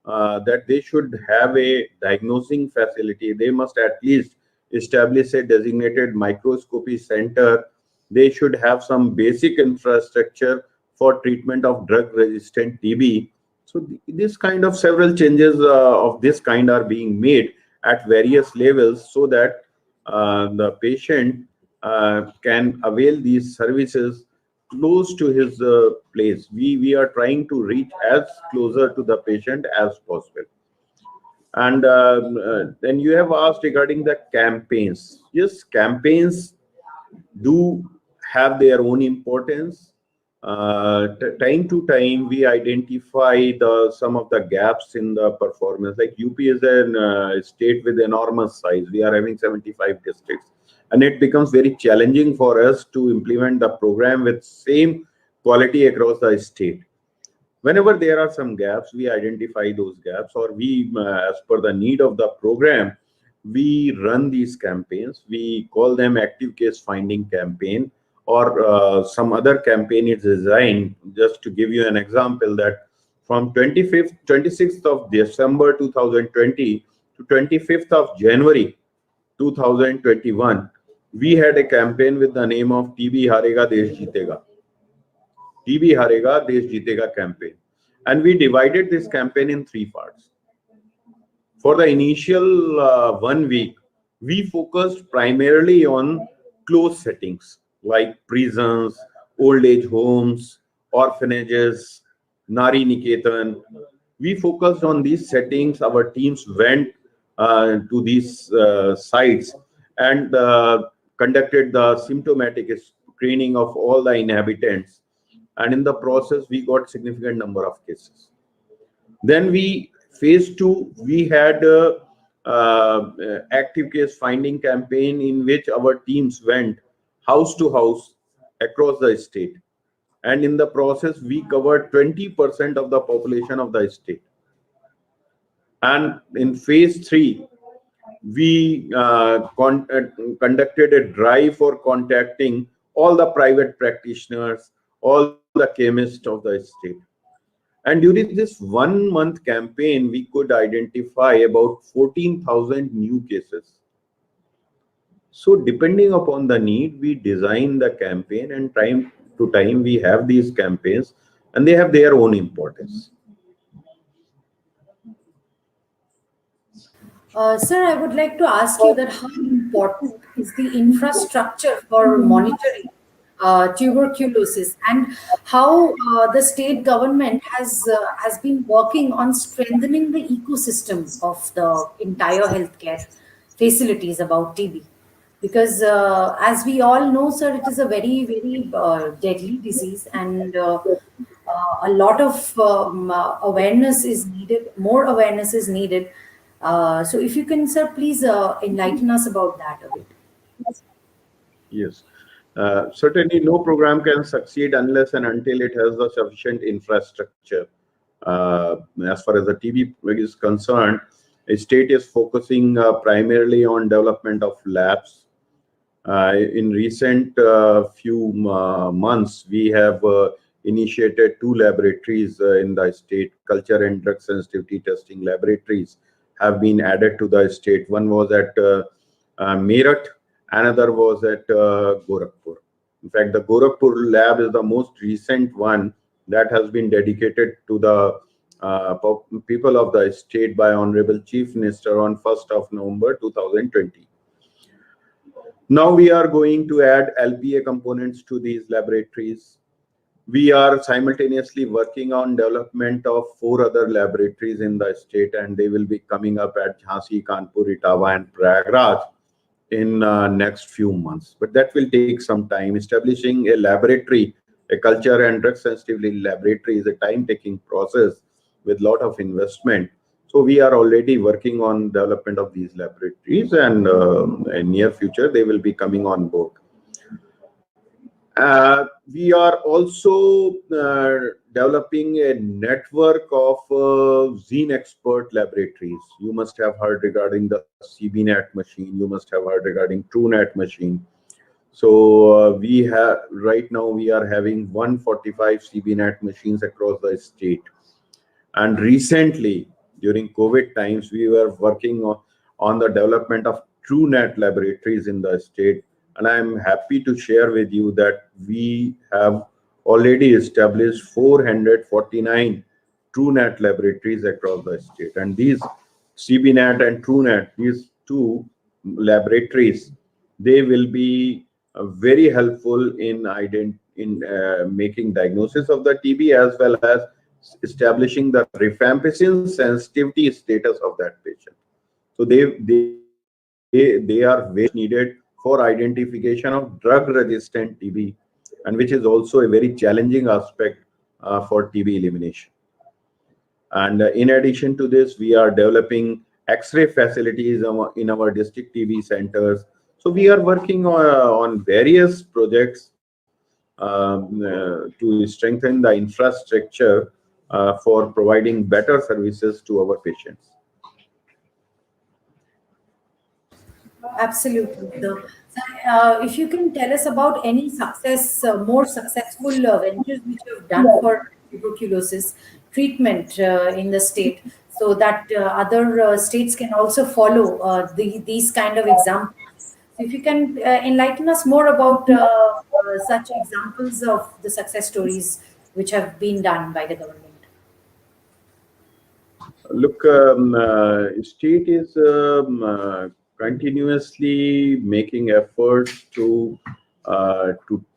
that they should have a diagnosing facility. They must at least establish a designated microscopy center. They should have some basic infrastructure for treatment of drug-resistant TB. So this kind of several changes of this kind are being made at various levels so that the patient can avail these services close to his place. We are trying to reach as closer to the patient as possible. And then you have asked regarding the campaigns. Yes, campaigns do have their own importance. Time to time, we identify some of the gaps in the performance. Like UP is a state with enormous size. We are having 75 districts, and it becomes very challenging for us to implement the program with same quality across the state. Whenever there are some gaps, we identify those gaps, or we, as per the need of the program, we run these campaigns. We call them active case finding campaign, or some other campaign is designed. Just to give you an example, that from 26th of December 2020 to 25th of January 2021, we had a campaign with the name of TB Harega Desh Jeetega. TB Harega Desh Jeetega campaign. And we divided this campaign in three parts. For the initial 1 week, we focused primarily on closed settings like prisons, old age homes, orphanages, Nari Niketan. We focused on these settings. Our teams went to these sites and conducted the symptomatic screening of all the inhabitants. And in the process, we got significant number of cases. Then phase 2, we had active case finding campaign in which our teams went house to house across the state. And in the process, we covered 20% of the population of the state. And in phase 3, we conducted a drive for contacting all the private practitioners, all the chemists of the state. And during this 1 month campaign, we could identify about 14,000 new cases. So depending upon the need, we design the campaign, and time to time we have these campaigns, and they have their own importance. Sir, I would like to ask you that how important is the infrastructure for monitoring tuberculosis, and how the state government has been working on strengthening the ecosystem of the entire healthcare facilities about TB? Because as we all know, sir, it is a very, very deadly disease, and a lot of awareness is needed. More awareness is needed. So if you can, sir, please enlighten us about that a bit. Yes. Certainly, no program can succeed unless and until it has the sufficient infrastructure. As far as the TB is concerned, a state is focusing primarily on development of labs. In recent few months, we have initiated 2 laboratories in the state. Culture and drug sensitivity testing laboratories have been added to the state. One was at Meerut, another was at Gorakhpur. In fact, the Gorakhpur lab is the most recent one that has been dedicated to the people of the state by Honorable Chief Minister on 1st of November 2020. Now we are going to add LPA components to these laboratories. We are simultaneously working on development of 4 other laboratories in the state, and they will be coming up at Jhansi, Kanpur, Etawah, and Prayagraj in next few months. But that will take some time. Establishing a laboratory A culture and drug sensitivity laboratory is a time-taking process with lot of investment. So we are already working on development of these laboratories, and in near future they will be coming on board. We are also developing a network of Zine expert laboratories. You must have heard regarding the CBNet machine. You must have heard regarding TrueNet machine. So we have right now we are having 145 CBNet machines across the state. And recently, during COVID times, we were working on the development of TrueNet laboratories in the state. And I'm happy to share with you that we have already established 449 TrueNet laboratories across the state. And these CBNet and TrueNet, these two laboratories, they will be very helpful in making diagnosis of the TB, as well as establishing the rifampicin sensitivity status of that patient. So they are very needed for identification of drug-resistant TB, and which is also a very challenging aspect for TB elimination. And in addition to this, we are developing X-ray facilities in our district TB centers. So we are working on various projects to strengthen the infrastructure for providing better services to our patients. Absolutely. So, if you can tell us about any more successful ventures which you have done for tuberculosis treatment in the state, so that other states can also follow these kind of examples. So, if you can enlighten us more about such examples of the success stories which have been done by the government. Look, state is continuously making efforts to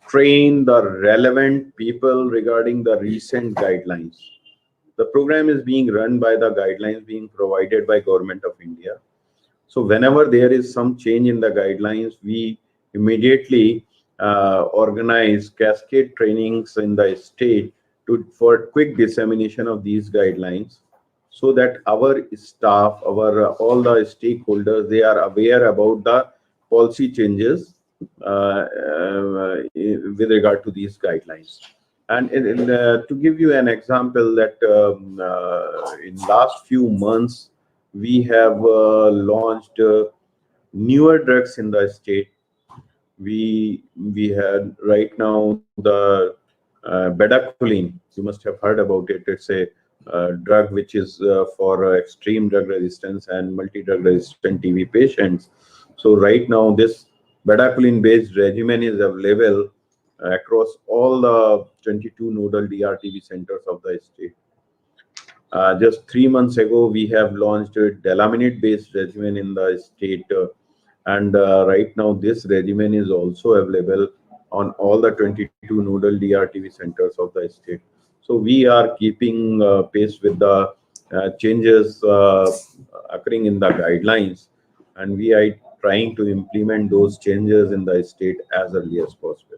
train the relevant people regarding the recent guidelines. The program is being run by the guidelines being provided by Government of India. So whenever there is some change in the guidelines, we immediately organize cascade trainings in the state for quick dissemination of these guidelines, so that our staff, our all the stakeholders, they are aware about the policy changes with regard to these guidelines. And to give you an example, that in last few months, we have launched newer drugs in the state. We had right now the bedaquiline. You must have heard about it. It's a drug which is for extreme drug resistance and multi-drug resistant TB patients. So right now this bedaquiline based regimen is available across all the 22 nodal DRTB centers of the state. Just 3 months ago, we have launched a delaminate-based regimen in the state, and right now this regimen is also available on all the 22 nodal DRTB centers of the state. So we are keeping pace with the changes occurring in the guidelines, and we are trying to implement those changes in the state as early as possible.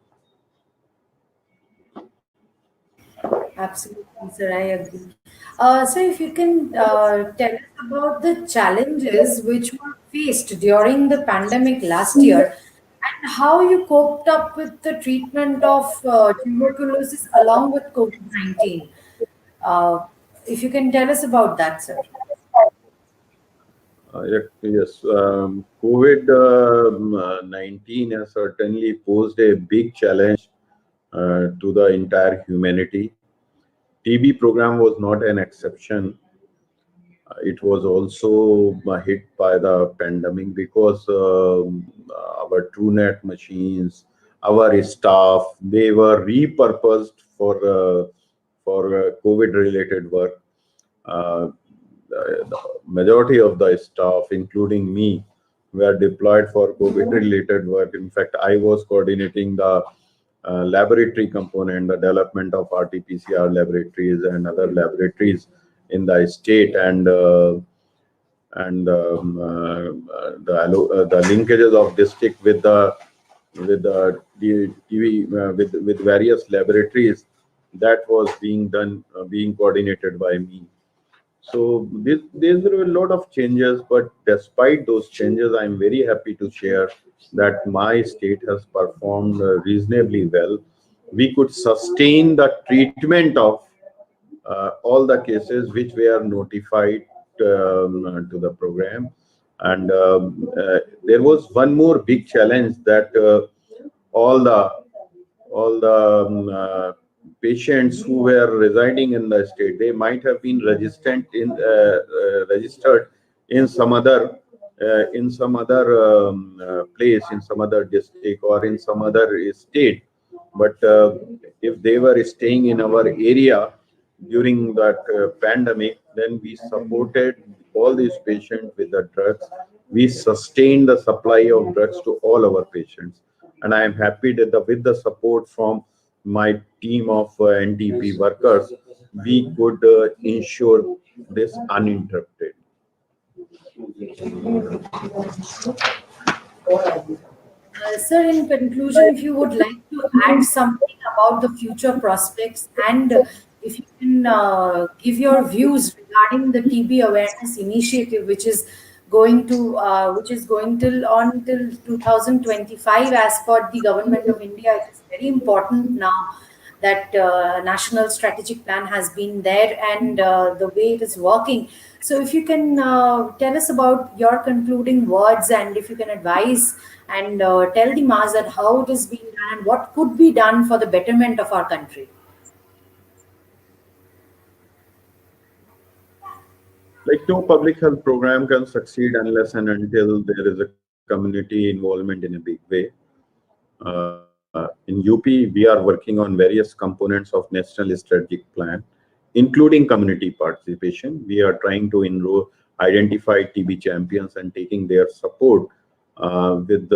Absolutely, sir. I agree. So, if you can tell us about the challenges which were faced during the pandemic last year and how you coped up with the treatment of tuberculosis along with COVID-19. Uh, if you can tell us about that, sir. Yes, COVID-19 has certainly posed a big challenge to the entire humanity. TB program was not an exception. It was also hit by the pandemic because our TrueNet machines, our staff, they were repurposed for COVID-related work. The majority of the staff, including me, were deployed for COVID-related work. In fact, I was coordinating the laboratory component, the development of RT-PCR laboratories and other laboratories in the state, and the linkages of district with the with the TV with various laboratories that was being done, being coordinated by me. So there were a lot of changes, but despite those changes, I'm very happy to share that my state has performed reasonably well. We could sustain the treatment of all the cases which were notified to the program. And there was one more big challenge that all the all the patients who were residing in the state, they might have been registered in some other place, in some other district, or in some other state. But if they were staying in our area during that pandemic, then we supported all these patients with the drugs. We sustained the supply of drugs to all our patients, and I am happy that with the support from my team of NTP workers, we could ensure this uninterrupted. Sir, in conclusion, if you would like to add something about the future prospects, and if you can give your views regarding the TB awareness initiative, which is going till 2025 as per the government of India. It is very important now that national strategic plan has been there, and the way it is working. So if you can tell us about your concluding words, and if you can advise and tell the mass that how it is being done and what could be done for the betterment of our country. Like, no public health program can succeed unless and until there is a community involvement in a big way. In UP, we are working on various components of national strategic plan, including community participation. We are trying to identify TB champions and taking their support with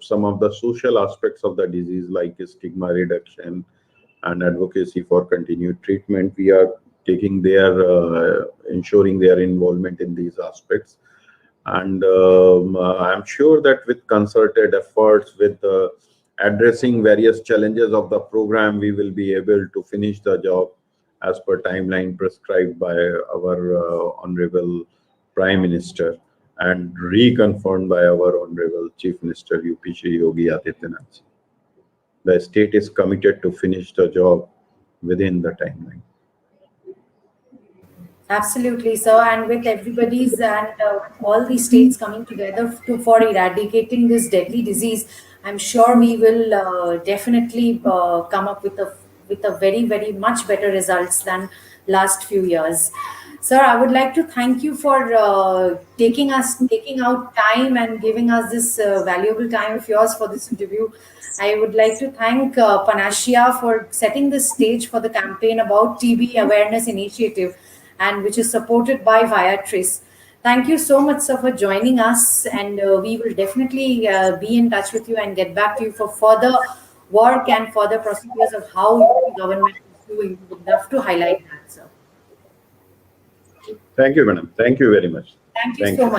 some of the social aspects of the disease, like stigma reduction and advocacy for continued treatment. We are taking ensuring their involvement in these aspects. And I'm sure that with concerted efforts, with addressing various challenges of the program, we will be able to finish the job as per timeline prescribed by our Honorable Prime Minister and reconfirmed by our Honorable Chief Minister UP Shri Yogi Adityanath. The state is committed to finish the job within the timeline. Absolutely, sir. And with everybody's and all the states coming together for eradicating this deadly disease, I'm sure we will definitely come up with a very very much better results than last few years. Sir, I would like to thank you for taking out time and giving us this valuable time of yours for this interview. I would like to thank Panacea for setting the stage for the campaign about TB awareness initiative, and which is supported by Viatris. Thank you so much, sir, for joining us, and we will definitely be in touch with you and get back to you for further work and further procedures of how the government is doing. We would love to highlight that, sir. Thank you, madam. Thank you very much. Thank you Thank so you. much.